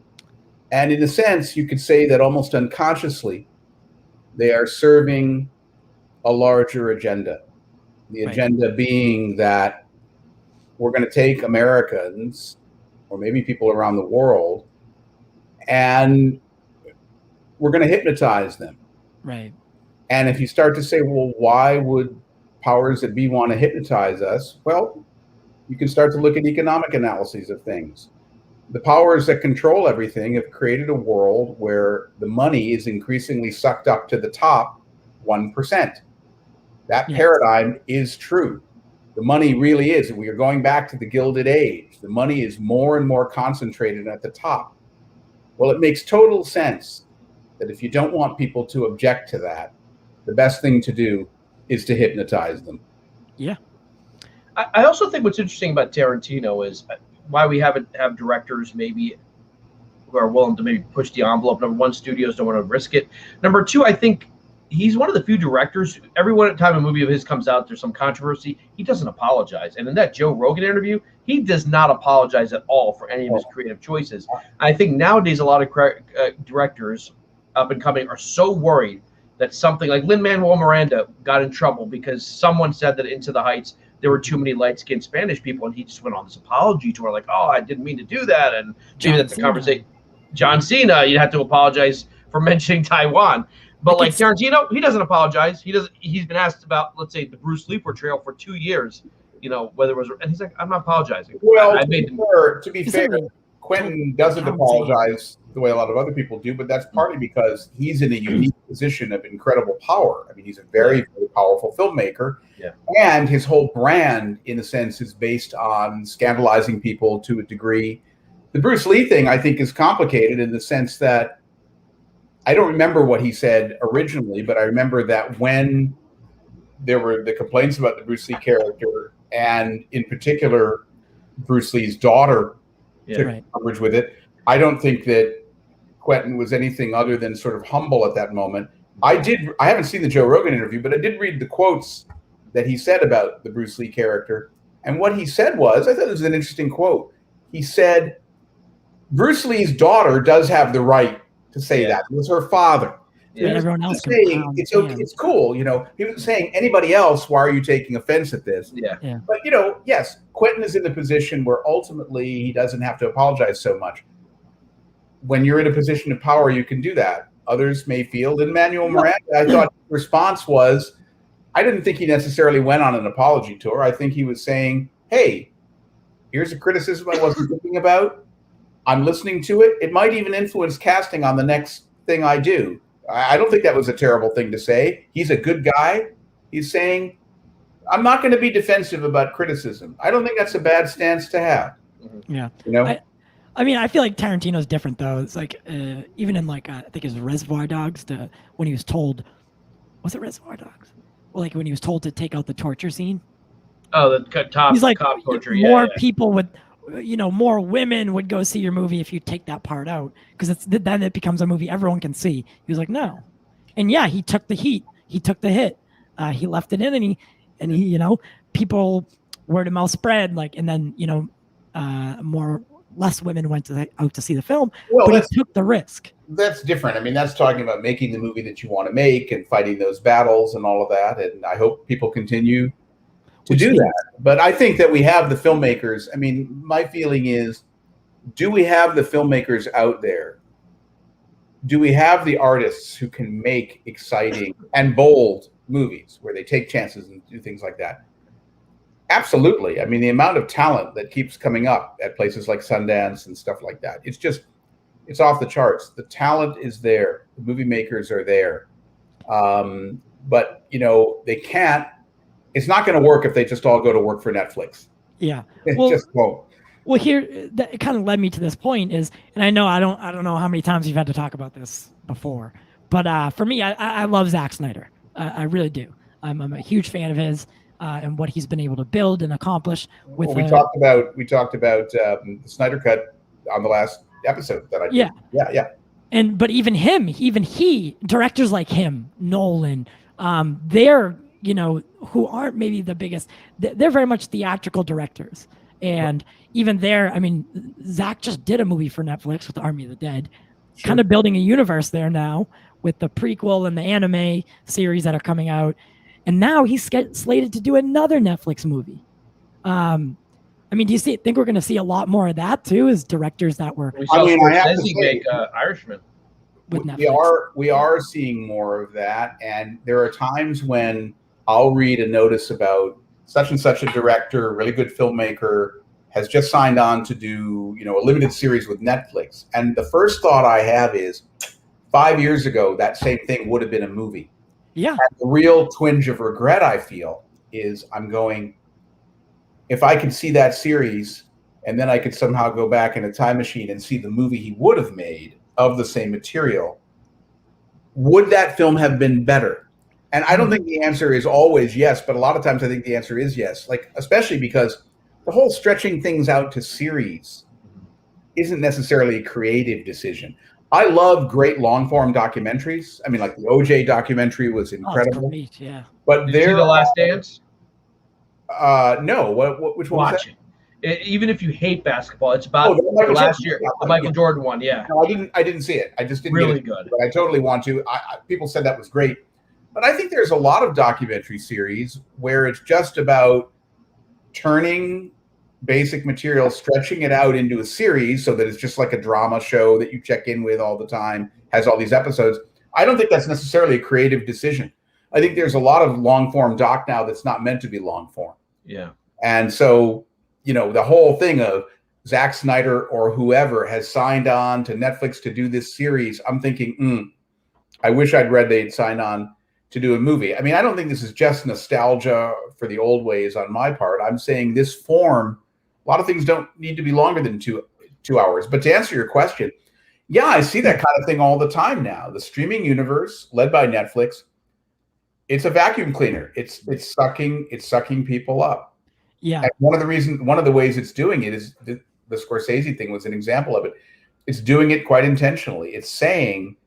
And in a sense, you could say that almost unconsciously, they are serving a larger agenda. The agenda being that we're going to take Americans, or maybe people around the world, and we're going to hypnotize them. Right. And if you start to say, well, why would powers that be want to hypnotize us? Well, you can start to look at economic analyses of things. The powers that control everything have created a world where the money is increasingly sucked up to the top 1%. That paradigm is true. The money really is. We are going back to the Gilded Age. The money is more and more concentrated at the top. Well, it makes total sense that if you don't want people to object to that, the best thing to do is to hypnotize them. Yeah. I also think what's interesting about Tarantino is why we have directors maybe who are willing to maybe push the envelope. Number one, studios don't want to risk it. Number two, I think he's one of the few directors, every time a movie of his comes out, there's some controversy, he doesn't apologize. And in that Joe Rogan interview, he does not apologize at all for any of his creative choices. I think nowadays a lot of directors up and coming are so worried that something like Lin-Manuel Miranda got in trouble because someone said that Into the Heights there were too many light-skinned Spanish people, and he just went on this apology tour like, oh, I didn't mean to do that. And maybe that's the conversation. John Cena, you have to apologize for mentioning Taiwan. But like Tarantino, he doesn't apologize. He's been asked about, let's say, the Bruce Lee portrayal for 2 years, whether it was, and he's like, I'm not apologizing. Well, to be fair, Quentin doesn't apologize the way a lot of other people do, but that's partly because he's in a unique position of incredible power. I mean, he's a very, very powerful filmmaker. Yeah. And his whole brand, in a sense, is based on scandalizing people to a degree. The Bruce Lee thing, I think, is complicated in the sense that I don't remember what he said originally, but I remember that when there were the complaints about the Bruce Lee character, and in particular, Bruce Lee's daughter took coverage with it, I don't think that Quentin was anything other than sort of humble at that moment. I haven't seen the Joe Rogan interview, but I did read the quotes that he said about the Bruce Lee character. And what he said was, I thought it was an interesting quote. He said, Bruce Lee's daughter does have the right to say that. It was her father. Yeah, everyone else saying, it's cool. He wasn't saying, anybody else, why are you taking offense at this? Yeah. But, yes, Quentin is in a position where ultimately he doesn't have to apologize so much. When you're in a position of power, you can do that. Others may feel. Lin-Manuel Miranda, I thought his response was, I didn't think he necessarily went on an apology tour. I think he was saying, hey, here's a criticism I wasn't thinking about. I'm listening to it. It might even influence casting on the next thing I do. I don't think that was a terrible thing to say. He's a good guy. He's saying, I'm not going to be defensive about criticism. I don't think that's a bad stance to have. Yeah. I mean, I feel like Tarantino's different, though. It's like, even in I think it was Reservoir Dogs, when he was told, was it Reservoir Dogs? Well, like when he was told to take out the torture scene. Oh, the top, he's like, cop torture. More people would, more women would go see your movie if you take that part out, because then it becomes a movie everyone can see. He was like, no. And yeah, he took the heat. He took the hit. He left it in, and he people word of mouth spread, like, and then, less women went out to see the film, Well, but he took the risk. That's different. I mean, that's talking about making the movie that you want to make and fighting those battles and all of that. And I hope people continue to do that. But I think that we have the filmmakers. I mean, my feeling is, do we have the filmmakers out there? Do we have the artists who can make exciting and bold movies where they take chances and do things like that? Absolutely. I mean, the amount of talent that keeps coming up at places like Sundance and stuff like that, it's off the charts. The talent is there. The movie makers are there. But, they can't. It's not going to work if they just all go to work for Netflix. Yeah. It just won't. Well, here, that kind of led me to this point is, and I know I don't know how many times you've had to talk about this before, but for me, I love Zack Snyder. I really do. I'm a huge fan of his and what he's been able to build and accomplish. With we talked about the Snyder Cut on the last episode that I did. Yeah. But even he, directors like him, Nolan, they're, who aren't maybe the biggest, they're very much theatrical directors. And even there, I mean, Zach just did a movie for Netflix with Army of the Dead, kind of building a universe there now with the prequel and the anime series that are coming out. And now he's slated to do another Netflix movie. I mean, do you think we're going to see a lot more of that too, as directors that were? I have to make Irishman. With Netflix. We are seeing more of that, and there are times when I'll read a notice about such and such a director, a really good filmmaker, has just signed on to do, a limited series with Netflix. And the first thought I have is, 5 years ago, that same thing would have been a movie. Yeah. And the real twinge of regret I feel is I'm going, if I could see that series and then I could somehow go back in a time machine and see the movie he would have made of the same material, would that film have been better? And I don't think the answer is always yes, but a lot of times I think the answer is yes. Like, especially because the whole stretching things out to series isn't necessarily a creative decision. I love great long form documentaries. I mean, like the OJ documentary was incredible. Great, yeah. But Did you see The Last Dance? No. Which one? Watch it. Even if you hate basketball, it's about last year, the Michael Jordan one. Yeah. No, I didn't see it. I just didn't. Really good. But I totally want to. People said that was great. But I think there's a lot of documentary series where it's just about turning basic material, stretching it out into a series so that it's just like a drama show that you check in with all the time, has all these episodes. I don't think that's necessarily a creative decision. I think there's a lot of long form doc now that's not meant to be long form. Yeah. And so, the whole thing of Zack Snyder or whoever has signed on to Netflix to do this series, I'm thinking, I wish I'd read they'd signed on to do a movie. I mean, I don't think this is just nostalgia for the old ways on my part. I'm saying this form, a lot of things don't need to be longer than two hours. But to answer your question, yeah, I see that kind of thing all the time now. The streaming universe led by Netflix, it's a vacuum cleaner. It's sucking people up. Yeah. And one of the ways it's doing it is the Scorsese thing was an example of it. It's doing it quite intentionally. It's saying,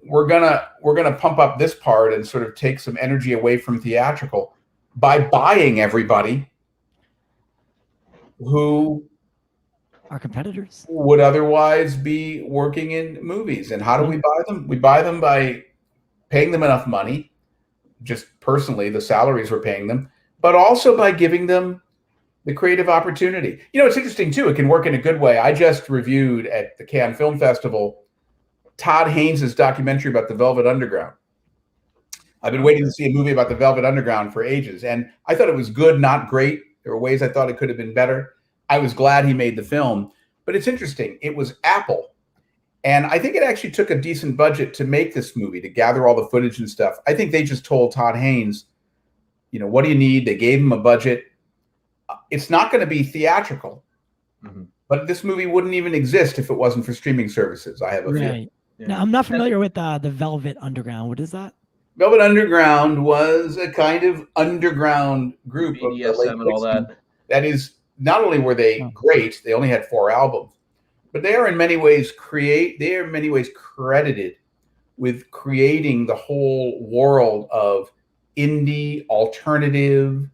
we're gonna pump up this part and sort of take some energy away from theatrical by buying everybody who are competitors would otherwise be working in movies. And how do we buy them? We buy them by paying them enough money, just personally, the salaries we're paying them, but also by giving them the creative opportunity. It's interesting too. It can work in a good way. I just reviewed at the Cannes Film Festival Todd Haynes' documentary about the Velvet Underground. I've been waiting to see a movie about the Velvet Underground for ages, and I thought it was good, not great. There were ways I thought it could have been better. I was glad he made the film, but it's interesting. It was Apple, and I think it actually took a decent budget to make this movie, to gather all the footage and stuff. I think they just told Todd Haynes, what do you need? They gave him a budget. It's not going to be theatrical, but this movie wouldn't even exist if it wasn't for streaming services. I have a feeling. Yeah. Now, I'm not familiar with the Velvet Underground. What is that? Velvet Underground was a kind of underground group of the late BDSM and all that. That is, not only were they great, they only had 4 albums, but they are in many ways credited with creating the whole world of indie alternative.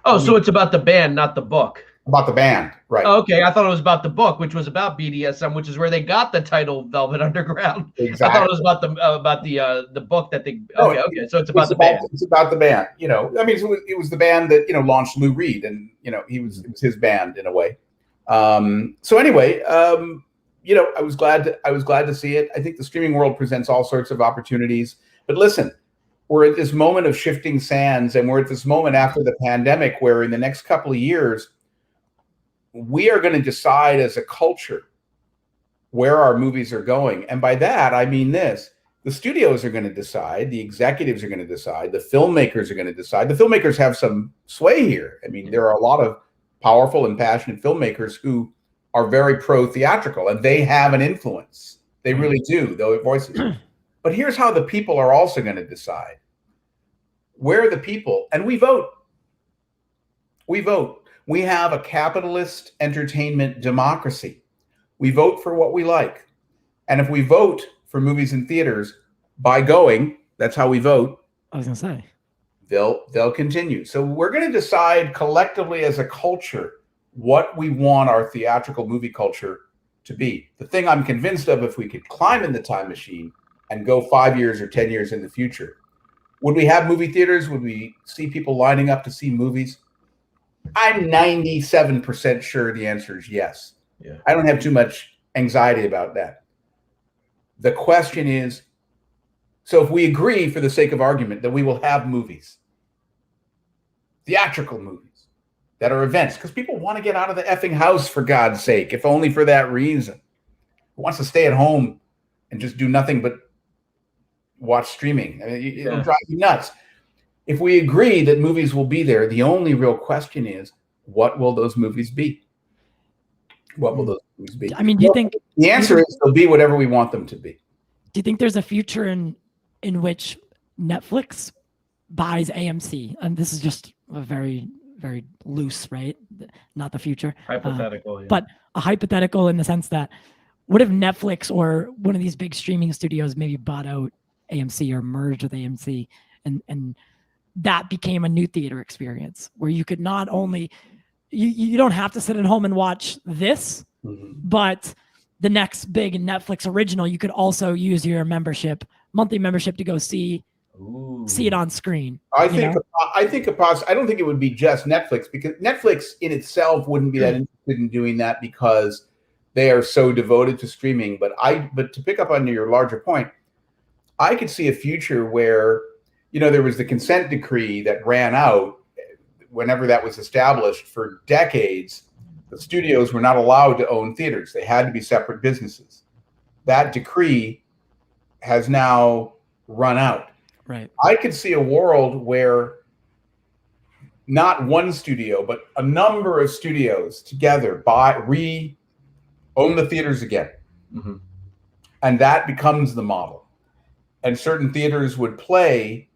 Oh, so it's about the band, not the book. About the band, right? Okay, I thought it was about the book, which was about BDSM, which is where they got the title Velvet Underground. Exactly. I thought it was about the book that they. Okay, so it's about the band. It's about the band. You know, I mean, it was the band that launched Lou Reed, and it was his band in a way. So anyway, I was glad to see it. I think the streaming world presents all sorts of opportunities. But listen, we're at this moment of shifting sands, and we're at this moment after the pandemic where in the next couple of years, we are going to decide as a culture where our movies are going. And by that, I mean this. The studios are going to decide. The executives are going to decide. The filmmakers are going to decide. The filmmakers have some sway here. I mean, there are a lot of powerful and passionate filmmakers who are very pro-theatrical, and they have an influence. They really do, though voices. But here's how the people are also going to decide. We're the people, and we vote. We vote. We have a capitalist entertainment democracy. We vote for what we like. And if we vote for movies in theaters by going, that's how we vote. I was going to say. They'll continue. So we're going to decide collectively as a culture what we want our theatrical movie culture to be. The thing I'm convinced of, if we could climb in the time machine and go 5 years or 10 years in the future, would we have movie theaters? Would we see people lining up to see movies? I'm 97% sure the answer is yes. Yeah. I don't have too much anxiety about that. The question is, so if we agree for the sake of argument that we will have movies, theatrical movies that are events, because people want to get out of the effing house, for God's sake, if only for that reason. Who wants to stay at home and just do nothing but watch streaming? I mean, it'll drive you nuts. If we agree that movies will be there, the only real question is, what will those movies be? What will those movies be? I mean, do you think the answer is they'll be whatever we want them to be? Do you think there's a future in which Netflix buys AMC? And this is just a very, very loose, right? Not the future. Hypothetical. But a hypothetical in the sense that what if Netflix or one of these big streaming studios maybe bought out AMC or merged with AMC and that became a new theater experience where you could not only, you don't have to sit at home and watch this, but the next big Netflix original, you could also use your monthly membership to go see it on screen. I don't think it would be just Netflix, because Netflix in itself wouldn't be that interested in doing that because they are so devoted to streaming. But to pick up on your larger point, I could see a future where, there was the consent decree that ran out whenever that was established. For decades, the studios were not allowed to own theaters. They had to be separate businesses. That decree has now run out. Right. I could see a world where not one studio, but a number of studios together own the theaters again. Mm-hmm. And that becomes the model. And certain theaters would play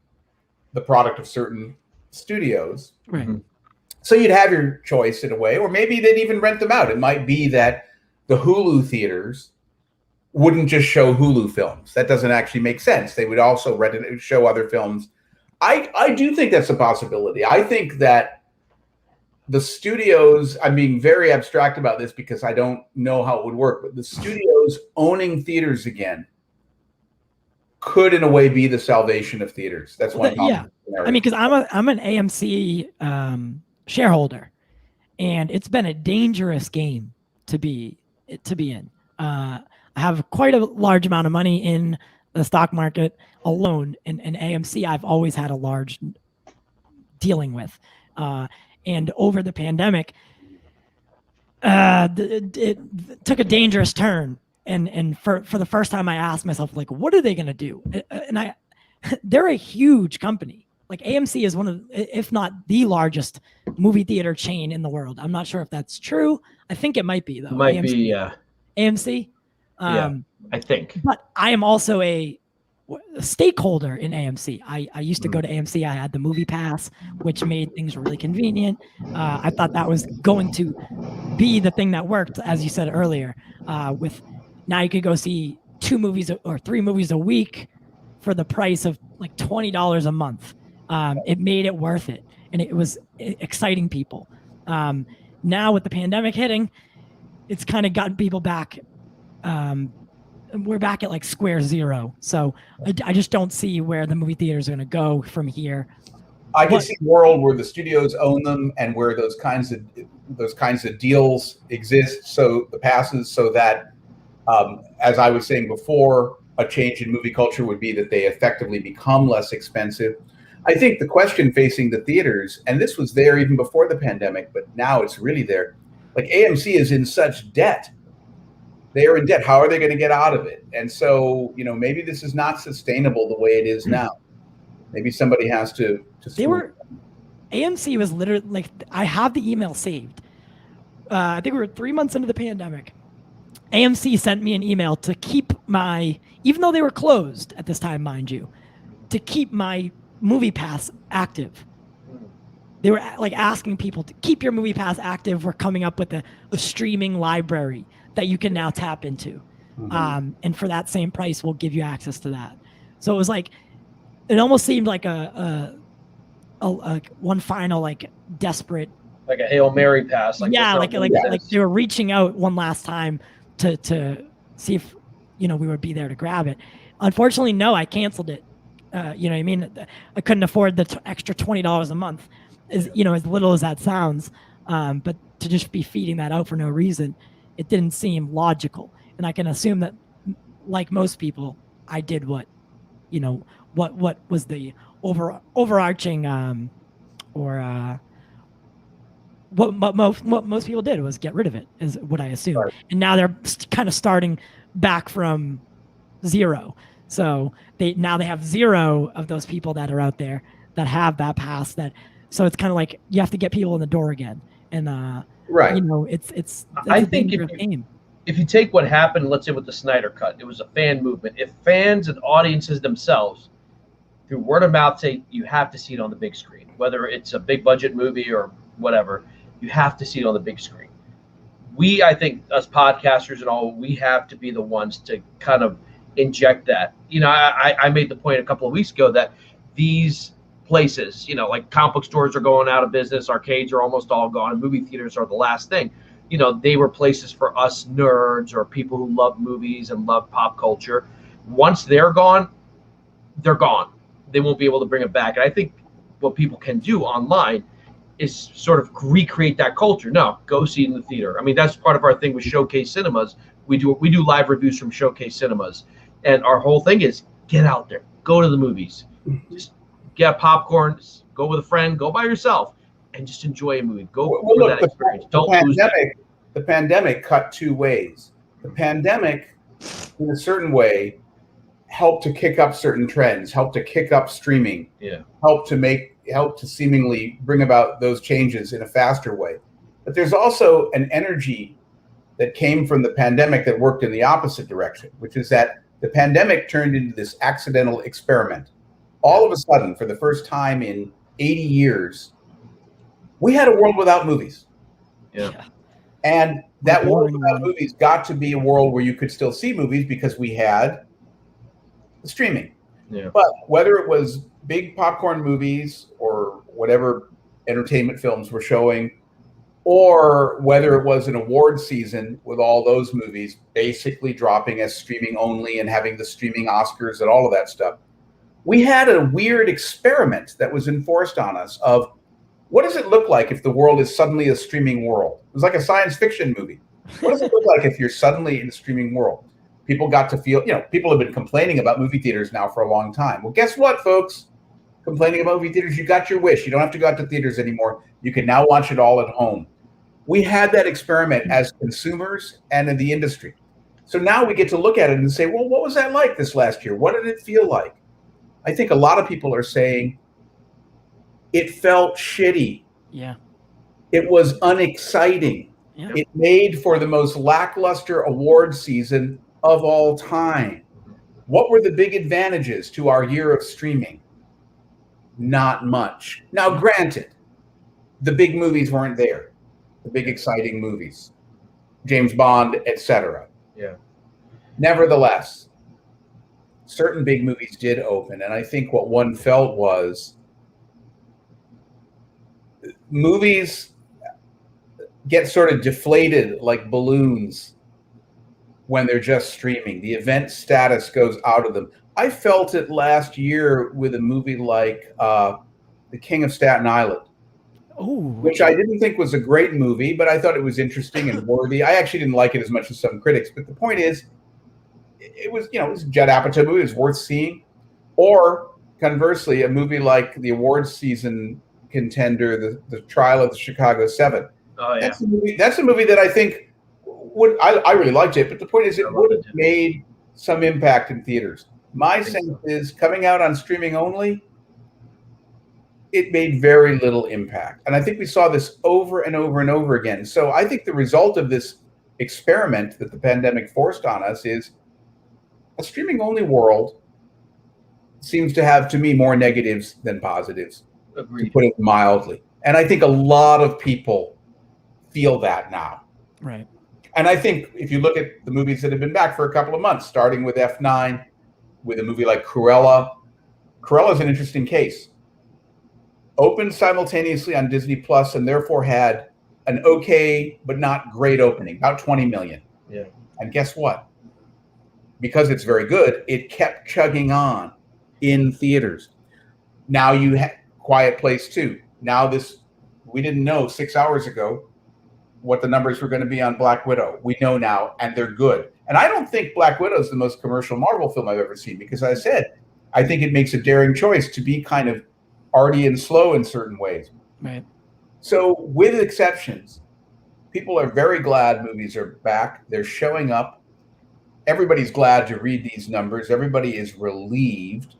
the product of certain studios. Right. So you'd have your choice in a way, or maybe they'd even rent them out. It might be that the Hulu theaters wouldn't just show Hulu films. That doesn't actually make sense. They would also show other films. I do think that's a possibility. I think that the studios, I'm being very abstract about this because I don't know how it would work, but the studios owning theaters again could in a way be the salvation of theaters. That's one. Yeah. I mean, because I'm an AMC shareholder, and it's been a dangerous game to be in. I have quite a large amount of money in the stock market alone, and AMC I've always had a large dealing with. And over the pandemic, it took a dangerous turn. And for the first time, I asked myself, like, what are they going to do? And they're a huge company. Like AMC is one of, if not the largest movie theater chain in the world. I'm not sure if that's true. I think it might be though. Might be, yeah. AMC. Yeah, I think. But I am also a stakeholder in AMC. I used to go to AMC. I had the movie pass, which made things really convenient. I thought that was going to be the thing that worked, as you said earlier, with now you could go see 2 movies or 3 movies a week for the price of like $20 a month. It made it worth it. and it was exciting people. Now with the pandemic hitting, it's kind of gotten people back. We're back at like square zero. So I just don't see where the movie theaters are going to go from here. I can see a world where the studios own them and where those kinds of deals exist. So the passes, so that, as I was saying before, a change in movie culture would be that they effectively become less expensive. I think the question facing the theaters, and this was there even before the pandemic, but now it's really there. Like AMC is in such debt. They are in debt. How are they going to get out of it? And so, maybe this is not sustainable the way it is now. Maybe somebody has to AMC was literally like, I have the email saved. I think we were 3 months into the pandemic. AMC sent me an email to keep even though they were closed at this time, mind you, to keep my Movie Pass active. They were like asking people to keep your Movie Pass active. We're coming up with a streaming library that you can now tap into. And for that same price, we'll give you access to that. So it was like, it almost seemed like a one final like desperate, like a Hail Mary pass. Like they were reaching out one last time to see if we would be there to grab it. Unfortunately, no, I canceled it. You know what I mean? I couldn't afford the extra $20 a month, as little as that sounds. But to just be feeding that out for no reason, it didn't seem logical. And I can assume that, like most people, I did what was the overarching what most people did was get rid of it, is what I assume. Right. And now they're kind of starting back from zero. So they have zero of those people that are out there that have that pass. So it's kind of like you have to get people in the door again. And right, it's I think if you take what happened, let's say with the Snyder Cut, it was a fan movement. If fans and audiences themselves, through word of mouth, say you have to see it on the big screen, whether it's a big budget movie or whatever, you have to see it on the big screen. I think us podcasters and all, we have to be the ones to kind of inject that. I made the point a couple of weeks ago that these places, like comic book stores are going out of business, arcades are almost all gone, and movie theaters are the last thing. They were places for us nerds or people who love movies and love pop culture. Once they're gone, they're gone. They won't be able to bring it back. And I think what people can do online is sort of recreate that culture. No, go see it in the theater. I mean, that's part of our thing with Showcase Cinemas. We do live reviews from Showcase Cinemas. And our whole thing is get out there, go to the movies, just get popcorn, go with a friend, go by yourself, and just enjoy a movie. Go for that experience. Don't lose it. The pandemic cut two ways. The pandemic, in a certain way, helped to kick up certain trends, helped to kick up streaming, helped to seemingly bring about those changes in a faster way. But there's also an energy that came from the pandemic that worked in the opposite direction, which is that the pandemic turned into this accidental experiment. All of a sudden, for the first time in 80 years, we had a world without movies. Yeah. And that world without movies got to be a world where you could still see movies because we had the streaming. Yeah. But whether it was big popcorn movies or whatever entertainment films were showing, or whether it was an award season with all those movies basically dropping as streaming only and having the streaming Oscars and all of that stuff, we had a weird experiment that was enforced on us of what does it look like if the world is suddenly a streaming world? It was like a science fiction movie. What does it look like if you're suddenly in a streaming world? People got to feel, people have been complaining about movie theaters now for a long time. Well, guess what, folks? Complaining about movie theaters, you got your wish. You don't have to go out to theaters anymore. You can now watch it all at home. We had that experiment as consumers and in the industry. So now we get to look at it and say, well, what was that like this last year? What did it feel like? I think a lot of people are saying it felt shitty. Yeah. It was unexciting. Yeah. It made for the most lackluster award season of all time. What were the big advantages to our year of streaming? Not much. Now, granted, the big movies weren't there. The big exciting movies, James Bond, etc. Yeah. Nevertheless, certain big movies did open, and I think what one felt was movies get sort of deflated like balloons when they're just streaming. The event status goes out of them. I felt it last year with a movie like The King of Staten Island, which I didn't think was a great movie, but I thought it was interesting and worthy. I actually didn't like it as much as some critics, but the point is, it was, you know, it was a Judd Apatow movie. It was worth seeing. Or conversely, a movie like the awards season contender, The Trial of the Chicago 7. Oh yeah, that's a movie that I think would, I really liked it, but the point is, it would have made some impact in theaters. My sense is, coming out on streaming only, it made very little impact. And I think we saw this over and over and over again. So I think the result of this experiment that the pandemic forced on us is a streaming only world seems to have, to me, more negatives than positives, agreed, to put it mildly. And I think a lot of people feel that now. Right. And I think if you look at the movies that have been back for a couple of months, starting with F9, with a movie like Cruella is an interesting case. Opened simultaneously on Disney Plus, and therefore had an okay but not great opening, about 20 million. Yeah. And guess what? Because it's very good, it kept chugging on in theaters. Now you have Quiet Place 2. Now we didn't know 6 hours ago what the numbers were going to be on Black Widow. We know now, and they're good. And I don't think Black Widow is the most commercial Marvel film I've ever seen, because I said, I think it makes a daring choice to be kind of arty and slow in certain ways. Right. So with exceptions, people are very glad movies are back. They're showing up. Everybody's glad to read these numbers. Everybody is relieved.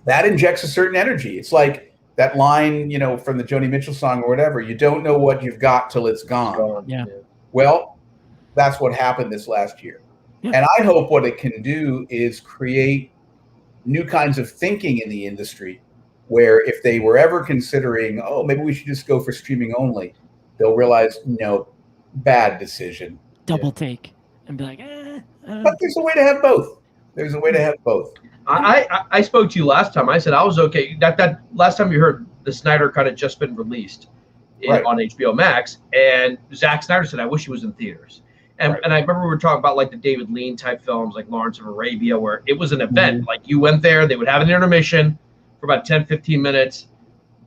That injects a certain energy. It's like that line, you know, from the Joni Mitchell song or whatever, you don't know what you've got till it's gone. Yeah. Well, that's what happened this last year. Yeah. And I hope what it can do is create new kinds of thinking in the industry, where if they were ever considering, oh, maybe we should just go for streaming only, they'll realize, no, bad decision. Double take and be like, But there's a way to have both. There's a way to have both. I spoke to you last time. I said I was okay. That last time you heard the Snyder Cut had just been released on HBO Max, and Zack Snyder said, I wish he was in theaters. And I remember we were talking about like the David Lean type films like Lawrence of Arabia, where it was an event. Mm-hmm. Like you went there, they would have an intermission for about 10, 15 minutes.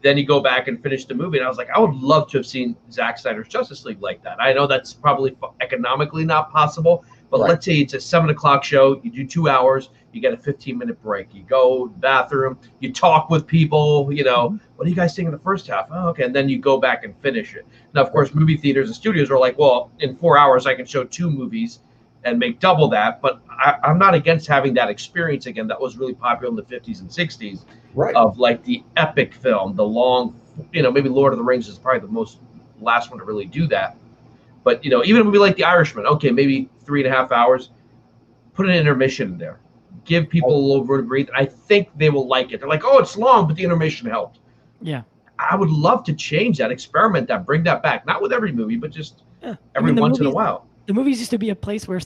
Then you go back and finish the movie. And I was like, I would love to have seen Zack Snyder's Justice League like that. I know that's probably economically not possible, but let's say it's a 7 o'clock show. You do 2 hours. You get a 15-minute break. You go to the bathroom. You talk with people. You know, what do you guys think in the first half? Oh, okay. And then you go back and finish it. Now, of course, movie theaters and studios are like, well, in 4 hours, I can show 2 movies and make double that. But I'm not against having that experience again. That was really popular in the 50s and 60s of like the epic film, the long, you know, maybe Lord of the Rings is probably the last one to really do that. But, you know, even a movie like The Irishman, okay, maybe 3.5 hours, put an intermission in there. Give people a little room to breathe. I think they will like it. They're like, oh, it's long, but the intermission helped. Yeah. I would love to change that, experiment that, bring that back. Not with every movie, but just every once in a while. The movies used to be a place where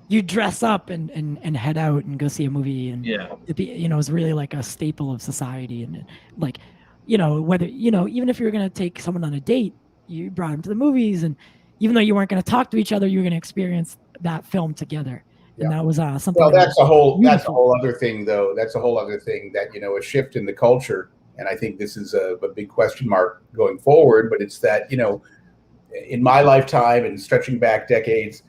you dress up and head out and go see a movie, and it was really like a staple of society. And like, whether even if you were gonna take someone on a date, you brought them to the movies, and even though you weren't gonna talk to each other, you were gonna experience that film together. And that was something. Well, that's a whole other thing, though. That's a whole other thing that, a shift in the culture. And I think this is a big question mark going forward. But it's that, in my lifetime and stretching back decades,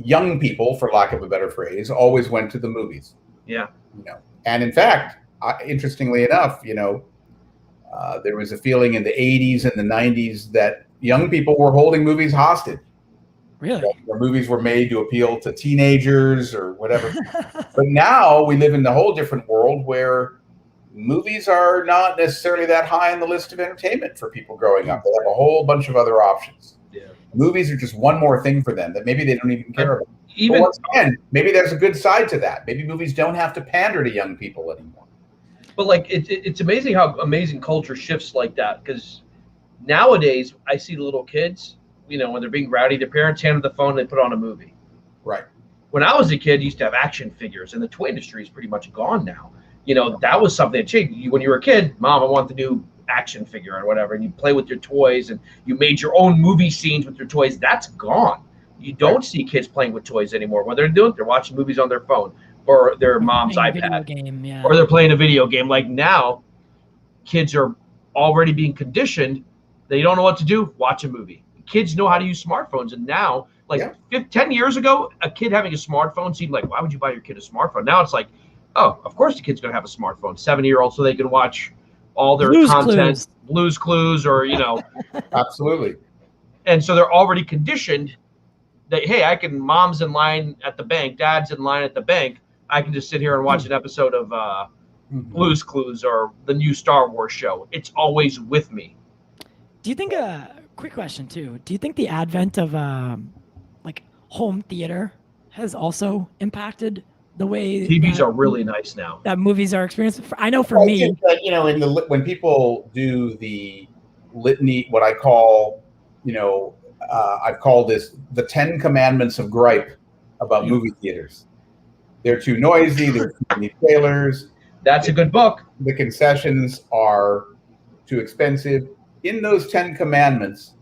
young people, for lack of a better phrase, always went to the movies. Yeah. And in fact, interestingly enough, there was a feeling in the 80s and the 90s that young people were holding movies hostage. Really? The movies were made to appeal to teenagers or whatever. But now we live in a whole different world where movies are not necessarily that high on the list of entertainment for people growing up. They have a whole bunch of other options. Yeah. Movies are just one more thing for them that maybe they don't even care about. But once again, maybe there's a good side to that. Maybe movies don't have to pander to young people anymore. But like it's amazing how amazing culture shifts like that, because nowadays I see the little kids, when they're being rowdy, their parents hand them the phone, they put on a movie. Right. When I was a kid, you used to have action figures, and the toy industry is pretty much gone now. that was something that changed. When you were a kid, Mom, I want the new action figure or whatever, and you play with your toys and you made your own movie scenes with your toys. That's gone. You don't see kids playing with toys anymore. What they're doing, they're watching movies on their phone or their mom's iPad, or they're playing a video game. Like now, kids are already being conditioned. They don't know what to do. Watch a movie. Kids know how to use smartphones, and now, 10 years ago, a kid having a smartphone seemed like, why would you buy your kid a smartphone? Now it's like, oh, of course the kid's gonna have a smartphone, 7-year-old, so they can watch all their content, Blue's Clues, or Absolutely. And so they're already conditioned that, hey, mom's in line at the bank, dad's in line at the bank. I can just sit here and watch an episode of Blue's Clues or the new Star Wars show. It's always with me. Do you think quick question too? Do you think the advent of home theater has also impacted the way TVs are really nice now that movies are experienced? I know for me, think that, when people do the litany, what I call, I've called this the 10 commandments of gripe about movie theaters. They're too noisy. They're too many trailers. That's a good book. The concessions are too expensive. In those 10 commandments,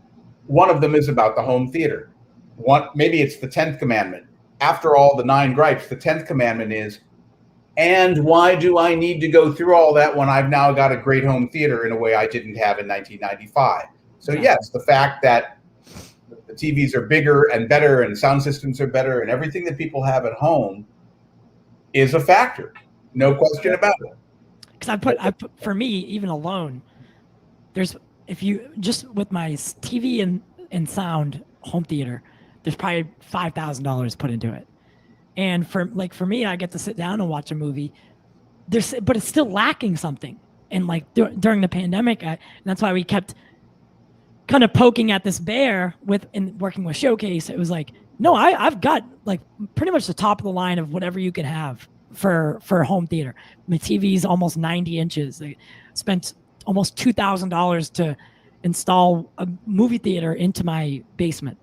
one of them is about the home theater. Maybe it's the 10th commandment. After all the 9 gripes, the 10th commandment is, and why do I need to go through all that when I've now got a great home theater in a way I didn't have in 1995? So yes, the fact that the TVs are bigger and better and sound systems are better and everything that people have at home is a factor. No question about it. Because I put for me, even alone, if you just with my TV and sound home theater, there's probably $5,000 put into it. And for me, I get to sit down and watch a movie. But it's still lacking something. And during the pandemic, and that's why we kept kind of poking at this bear in working with Showcase. It was like, no, I've got pretty much the top of the line of whatever you can have for home theater. My TV's almost 90 inches. They spent almost $2,000 to install a movie theater into my basement.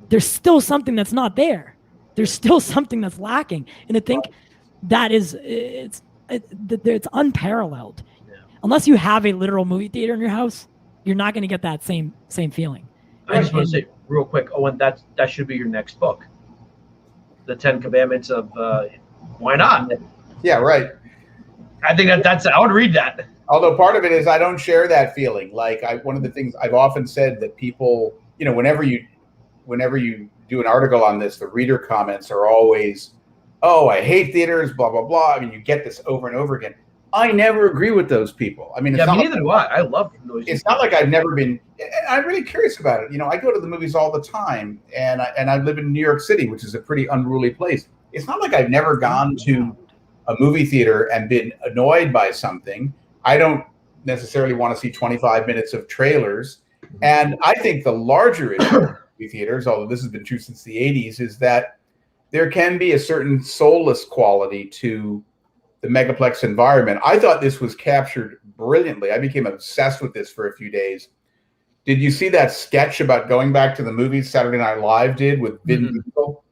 There's still something that's not there. There's still something that's lacking. And I think that it's unparalleled. Yeah. Unless you have a literal movie theater in your house, you're not going to get that same feeling. I just want to say real quick, Owen, that should be your next book. The 10 Commandments of why not? Yeah, right. I think I would read that. Although part of it is I don't share that feeling. One of the things I've often said that people, whenever you do an article on this, the reader comments are always, oh, I hate theaters, blah, blah, blah. I mean, you get this over and over again. I never agree with those people. I mean, neither do I. I love noisy. It's not like I've never been. I'm really curious about it. I go to the movies all the time, and I live in New York City, which is a pretty unruly place. It's not like I've never gone to a movie theater and been annoyed by something. I don't necessarily want to see 25 minutes of trailers. And I think the larger issue of movie theaters, although this has been true since the 80s, is that there can be a certain soulless quality to the megaplex environment. I thought this was captured brilliantly. I became obsessed with this for a few days. Did you see that sketch about going back to the movies Saturday Night Live did with Vin Diesel?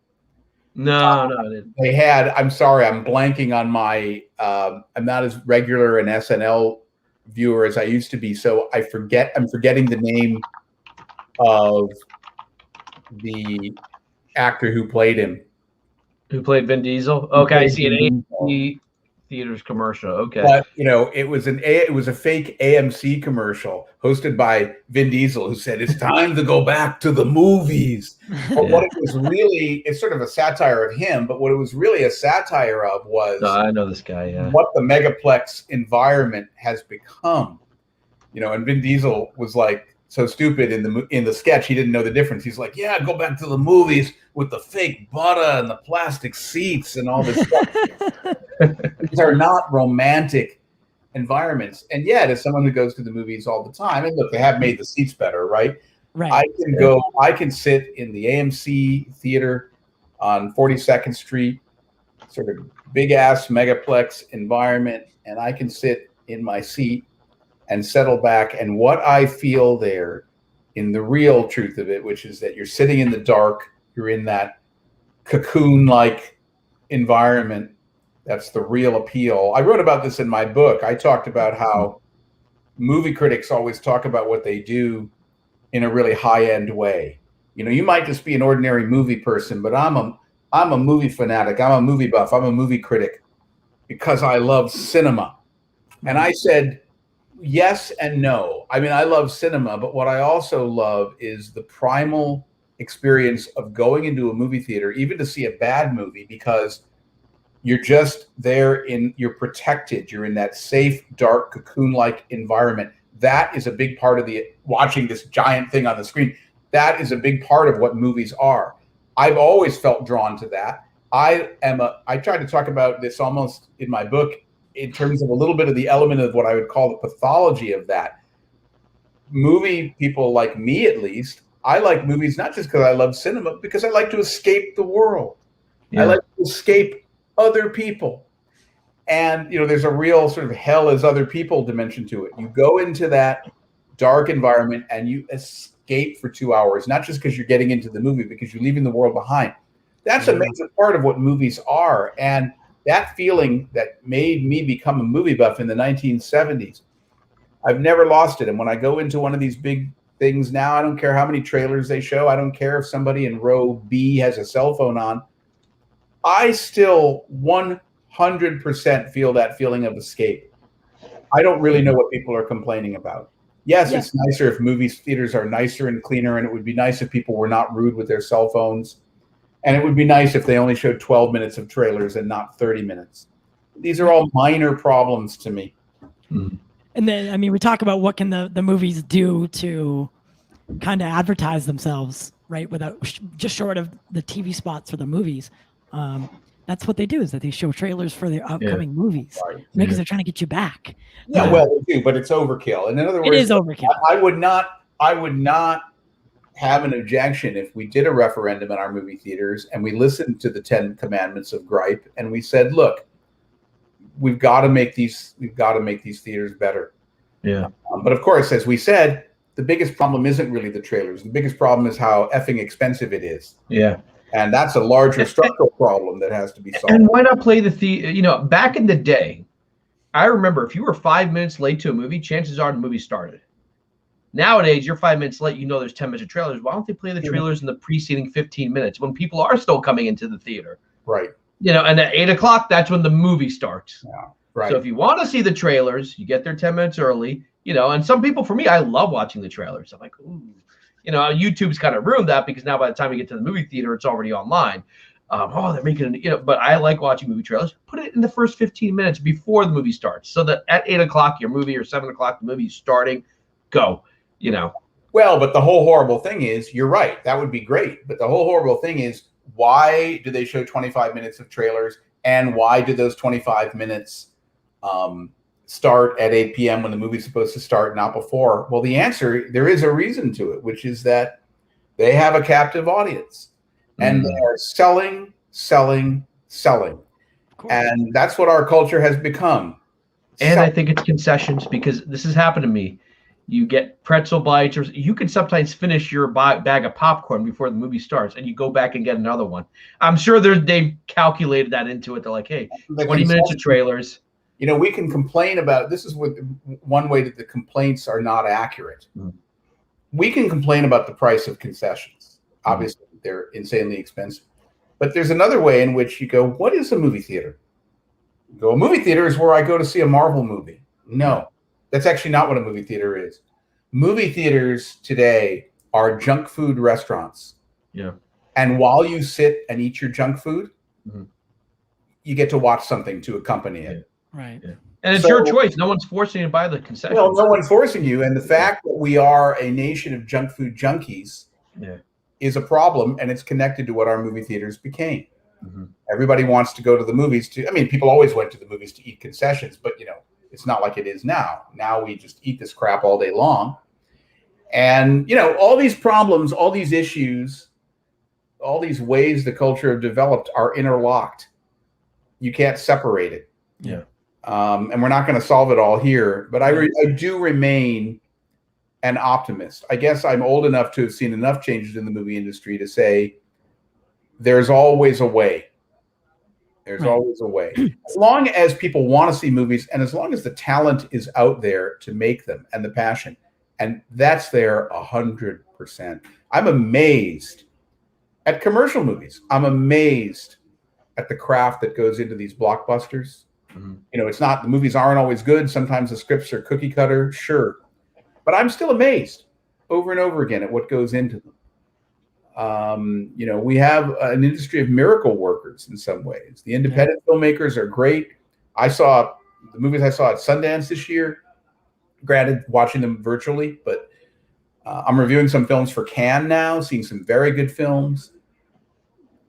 No, I didn't. They had, I'm sorry, I'm blanking on my, I'm not as regular an SNL viewer as I used to be, so I'm forgetting the name of the actor who played him. Who played Vin Diesel? Okay, I see an AMC Theaters commercial. Okay, but it was a fake AMC commercial hosted by Vin Diesel, who said it's time to go back to the movies. But what it was really, it's sort of a satire of him. But what it was really a satire of was, I know this guy. Yeah, what the megaplex environment has become. And Vin Diesel was so stupid in the sketch, he didn't know the difference. He's like, yeah, go back to the movies with the fake butter and the plastic seats and all this stuff. These are not romantic environments. And yet, as someone who goes to the movies all the time, and look, they have made the seats better, right? Right. I can sit in the AMC theater on 42nd Street, sort of big ass megaplex environment, and I can sit in my seat and settle back. And what I feel there, in the real truth of it, which is that you're sitting in the dark, you're in that cocoon-like environment, That's the real appeal. I wrote about this in my book. I talked about how movie critics always talk about what they do in a really high-end way. You know, you might just be an ordinary movie person, but I'm a movie fanatic. I'm a movie buff. I'm a movie critic because I love cinema. And I said, yes and no. I mean, I love cinema, but what I also love is the primal experience of going into a movie theater, even to see a bad movie, because you're just there you're protected. You're in that safe, dark, cocoon-like environment. That is a big part of watching this giant thing on the screen. That is a big part of what movies are. I've always felt drawn to that. I try to talk about this almost in my book in terms of a little bit of the element of what I would call the pathology of that. Movie people like me, at least, I like movies not just because I love cinema, because I like to escape the world. Yeah. I like to escape other people. And, you know, there's a real sort of hell as other people dimension to it. You go into that dark environment and you escape for 2 hours, not just because you're getting into the movie, because you're leaving the world behind. That's a major part of what movies are. And that feeling that made me become a movie buff in the 1970s, I've never lost it. And when I go into one of these big things now, I don't care how many trailers they show. I don't care if somebody in row B has a cell phone on. I still 100% feel that feeling of escape. I don't really know what people are complaining about. Yes, it's nicer if movie theaters are nicer and cleaner, and it would be nice if people were not rude with their cell phones. And it would be nice if they only showed 12 minutes of trailers and not 30 minutes. These are all minor problems to me. Mm. And then, I mean, we talk about what can the movies do to kind of advertise themselves, right? Without just short of the TV spots for the movies. That's what they do, is that they show trailers for their upcoming movies, right? Because they're trying to get you back. Yeah, well, they do, but it's overkill. And in other words, it is overkill. I would not have an objection if we did a referendum in our movie theaters and we listened to the 10 commandments of gripe and we said, look, we've got to make these theaters better. Yeah. But of course, as we said, the biggest problem isn't really the trailers. The biggest problem is how effing expensive it is. Yeah. And that's a larger structural problem that has to be solved. And why not play the you know, back in the day, I remember if you were 5 minutes late to a movie, chances are the movie started. Nowadays, you're 5 minutes late, you know there's 10 minutes of trailers. Why don't they play the trailers in the preceding 15 minutes when people are still coming into the theater? Right. You know, and at 8 o'clock, that's when the movie starts. Yeah. Right. So if you want to see the trailers, you get there 10 minutes early, you know, and some people, for me, I love watching the trailers. I'm like, ooh. You know, YouTube's kind of ruined that because now by the time you get to the movie theater, it's already online. They're making it, you know, but I like watching movie trailers. Put it in the first 15 minutes before the movie starts so that at 8 o'clock, your movie, or 7 o'clock, the movie's starting, go, you know. Well, but the whole horrible thing is, you're right, that would be great. But the whole horrible thing is, why do they show 25 minutes of trailers? And why do those 25 minutes start at 8 p.m. when the movie's supposed to start, not before? Well, the answer, there is a reason to it, which is that they have a captive audience. And they are selling. And that's what our culture has become. And I think it's concessions, because this has happened to me. You get pretzel bites, or you can sometimes finish your bag of popcorn before the movie starts, and you go back and get another one. I'm sure they've calculated that into it. They're like, hey, 20 minutes of trailers. You know, we can complain about, this is what one way that the complaints are not accurate. We can complain about the price of concessions. Obviously, they're insanely expensive. But there's another way in which you go, what is a movie theater? You go, a movie theater is where I go to see a Marvel movie. No, that's actually not what a movie theater is. Movie theaters today are junk food restaurants. Yeah. And while you sit and eat your junk food, you get to watch something to accompany it. Right. Yeah. And it's your choice. No one's forcing you to buy the concession. Well, no one's forcing you. And the fact that we are a nation of junk food junkies is a problem, and it's connected to what our movie theaters became. Everybody wants to go to the movies people always went to the movies to eat concessions, but you know, it's not like it is now. Now we just eat this crap all day long. And, you know, all these problems, all these issues, all these ways the culture have developed are interlocked. You can't separate it. Yeah. And we're not going to solve it all here, but I do remain an optimist. I guess I'm old enough to have seen enough changes in the movie industry to say there's always a way. There's always a way. As long as people want to see movies and as long as the talent is out there to make them and the passion, and that's there 100%. I'm amazed at commercial movies. I'm amazed at the craft that goes into these blockbusters. It's not, the movies aren't always good. Sometimes the scripts are cookie cutter, sure. But I'm still amazed over and over again at what goes into them. We have an industry of miracle workers in some ways. The independent filmmakers are great. I saw the movies I saw at Sundance this year, granted watching them virtually, but I'm reviewing some films for Cannes now, seeing some very good films.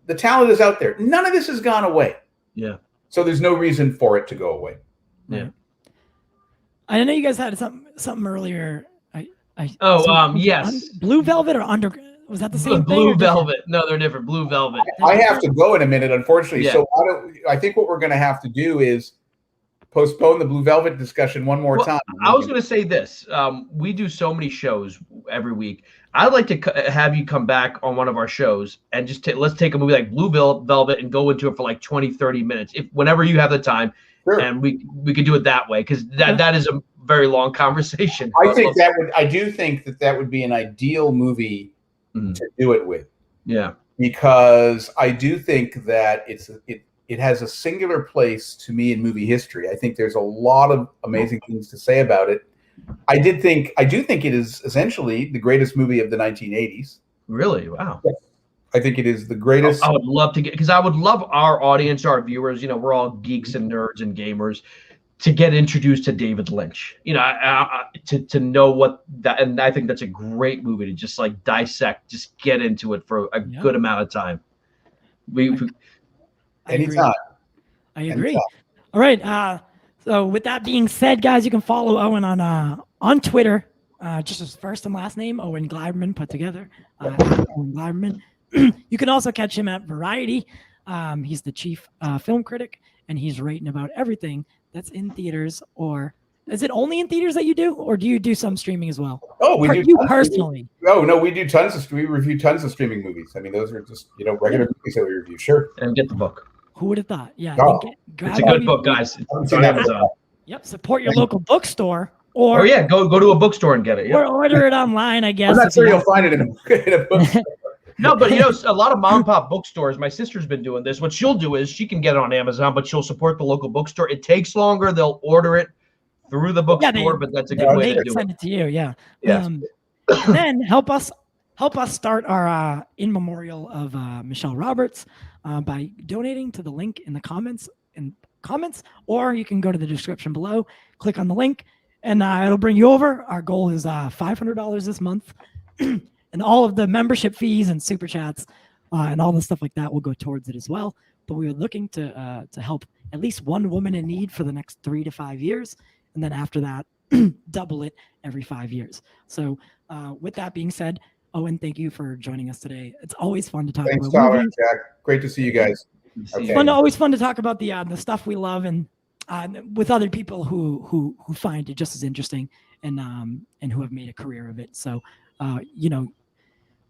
The talent is out there. None of this has gone away. Yeah. So there's no reason for it to go away. Yeah. I know you guys had something earlier. Yes. Blue Velvet or Under? Was that the same Blue thing? Velvet. No, they're different. Blue Velvet. I have to go in a minute, unfortunately. Yeah. So I think what we're going to have to do is postpone the Blue Velvet discussion one more time. I was going to say this. We do so many shows every week. I'd like to have you come back on one of our shows and just let's take a movie like Blue Velvet and go into it for like 20, 30 minutes, whenever you have the time. Sure. And we could do it that way, because that is a very long conversation. I do think that would be an ideal movie to do it with. Yeah. Because I do think that it has a singular place to me in movie history. I think there's a lot of amazing things to say about it. I do think it is essentially the greatest movie of the 1980s. Really? Wow. Yes. I think it is the greatest. I would love to because I would love our audience, our viewers, we're all geeks and nerds and gamers, to get introduced to David Lynch, to know what that, and I think that's a great movie to just like dissect, just get into it for a good amount of time. Anytime. I agree. All right. So with that being said, guys, you can follow Owen on Twitter, just his first and last name, Owen Gleiberman put together. Owen Gleiberman. You can also catch him at Variety. He's the chief film critic, and he's writing about everything that's in theaters. Or is it only in theaters that you do, or do you do some streaming as well? Oh, we do. You personally? Oh no, we do we review tons of streaming movies. I mean, those are just regular movies that we review. Sure. And get the book. Who would have thought? Yeah, it's a good book, guys. It's on Amazon. Yep, support your local bookstore. Or go to a bookstore and get it. Or order it online, I guess. I'm not sure you'll find it in a bookstore. No, but a lot of mom and pop bookstores, my sister's been doing this. What she'll do is she can get it on Amazon, but she'll support the local bookstore. It takes longer. They'll order it through the bookstore, but that's a good way to do it. Send it to you, yeah. Yeah. And then help us start our in memorial of Michelle Roberts by donating to the link in the comments, or you can go to the description below, click on the link, and it'll bring you over. Our goal is $500 this month. And all of the membership fees and super chats and all the stuff like that will go towards it as well. But we were looking to help at least one woman in need for the next 3 to 5 years. And then after that, double it every 5 years. So with that being said, Owen, thank you for joining us today. It's always fun to talk about movies. Jack. Great to see you guys. Okay. Always fun to talk about the stuff we love and with other people who find it just as interesting and who have made a career of it. So,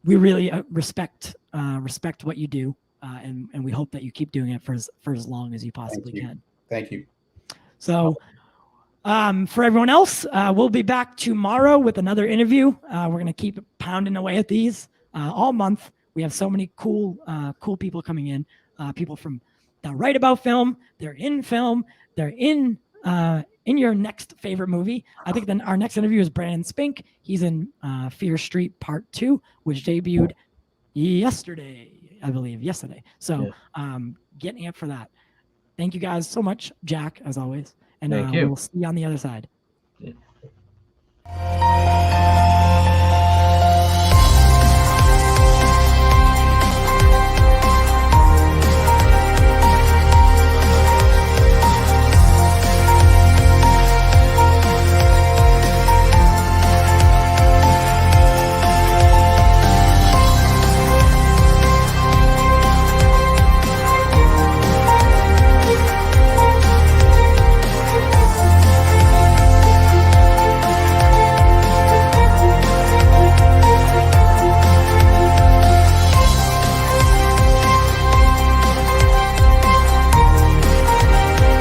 we really respect what you do, and we hope that you keep doing it for as long as you possibly can. Thank you. So, for everyone else, we'll be back tomorrow with another interview. We're gonna keep pounding away at these all month. We have so many cool people coming in. People that write about film. They're in film. They're in your next favorite movie. I think then our next interview is Brandon Spink. He's in Fear Street Part 2, which debuted yesterday, I believe. So get amped for that. Thank you guys so much, Jack, as always. And we'll see you on the other side. Yeah.